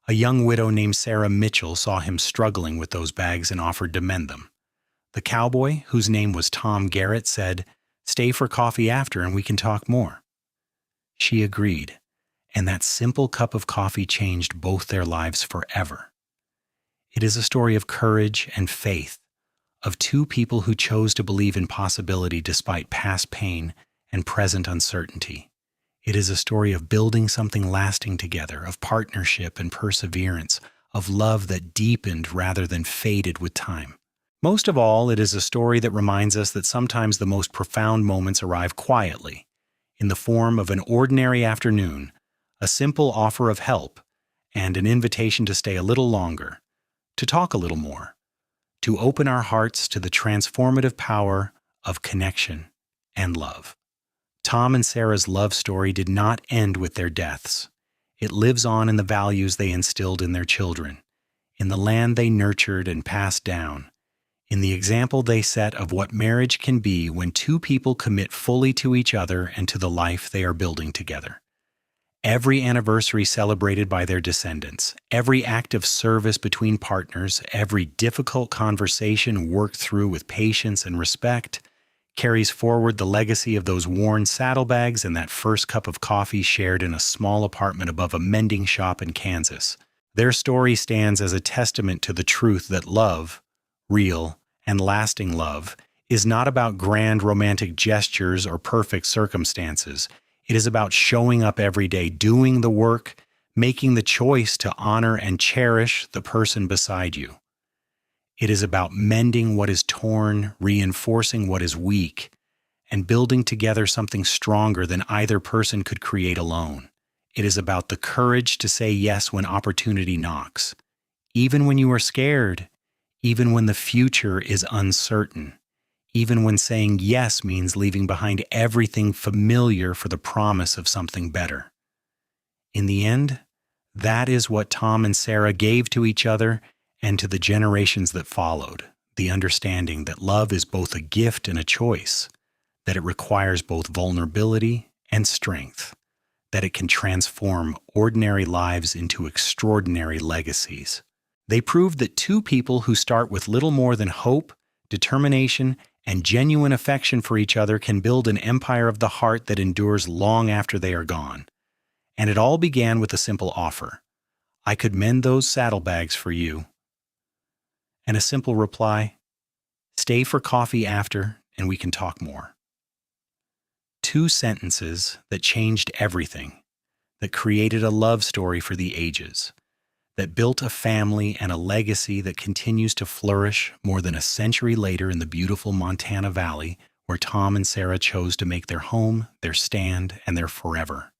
A young widow named Sarah Mitchell saw him struggling with those bags and offered to mend them. The cowboy, whose name was Tom Garrett, said, "Stay for coffee after and we can talk more." She agreed, and that simple cup of coffee changed both their lives forever. It is a story of courage and faith, of two people who chose to believe in possibility despite past pain and present uncertainty. It is a story of building something lasting together, of partnership and perseverance, of love that deepened rather than faded with time. Most of all, it is a story that reminds us that sometimes the most profound moments arrive quietly, in the form of an ordinary afternoon, a simple offer of help, and an invitation to stay a little longer, to talk a little more, to open our hearts to the transformative power of connection and love. Tom and Sarah's love story did not end with their deaths. It lives on in the values they instilled in their children, in the land they nurtured and passed down, in the example they set of what marriage can be when two people commit fully to each other and to the life they are building together. Every anniversary celebrated by their descendants, every act of service between partners, every difficult conversation worked through with patience and respect, carries forward the legacy of those worn saddlebags and that first cup of coffee shared in a small apartment above a mending shop in Kansas. Their story stands as a testament to the truth that love, real and lasting love, is not about grand romantic gestures or perfect circumstances. It is about showing up every day, doing the work, making the choice to honor and cherish the person beside you. It is about mending what is torn, reinforcing what is weak, and building together something stronger than either person could create alone. It is about the courage to say yes when opportunity knocks, even when you are scared, even when the future is uncertain, even when saying yes means leaving behind everything familiar for the promise of something better. In the end, that is what Tom and Sarah gave to each other and to the generations that followed, the understanding that love is both a gift and a choice, that it requires both vulnerability and strength, that it can transform ordinary lives into extraordinary legacies. They proved that two people who start with little more than hope, determination, and genuine affection for each other can build an empire of the heart that endures long after they are gone. And it all began with a simple offer, I could mend those saddlebags for you. And a simple reply, stay for coffee after and we can talk more. 2 sentences that changed everything, that created a love story for the ages, that built a family and a legacy that continues to flourish more than a century later in the beautiful Montana Valley, where Tom and Sarah chose to make their home, their stand, and their forever.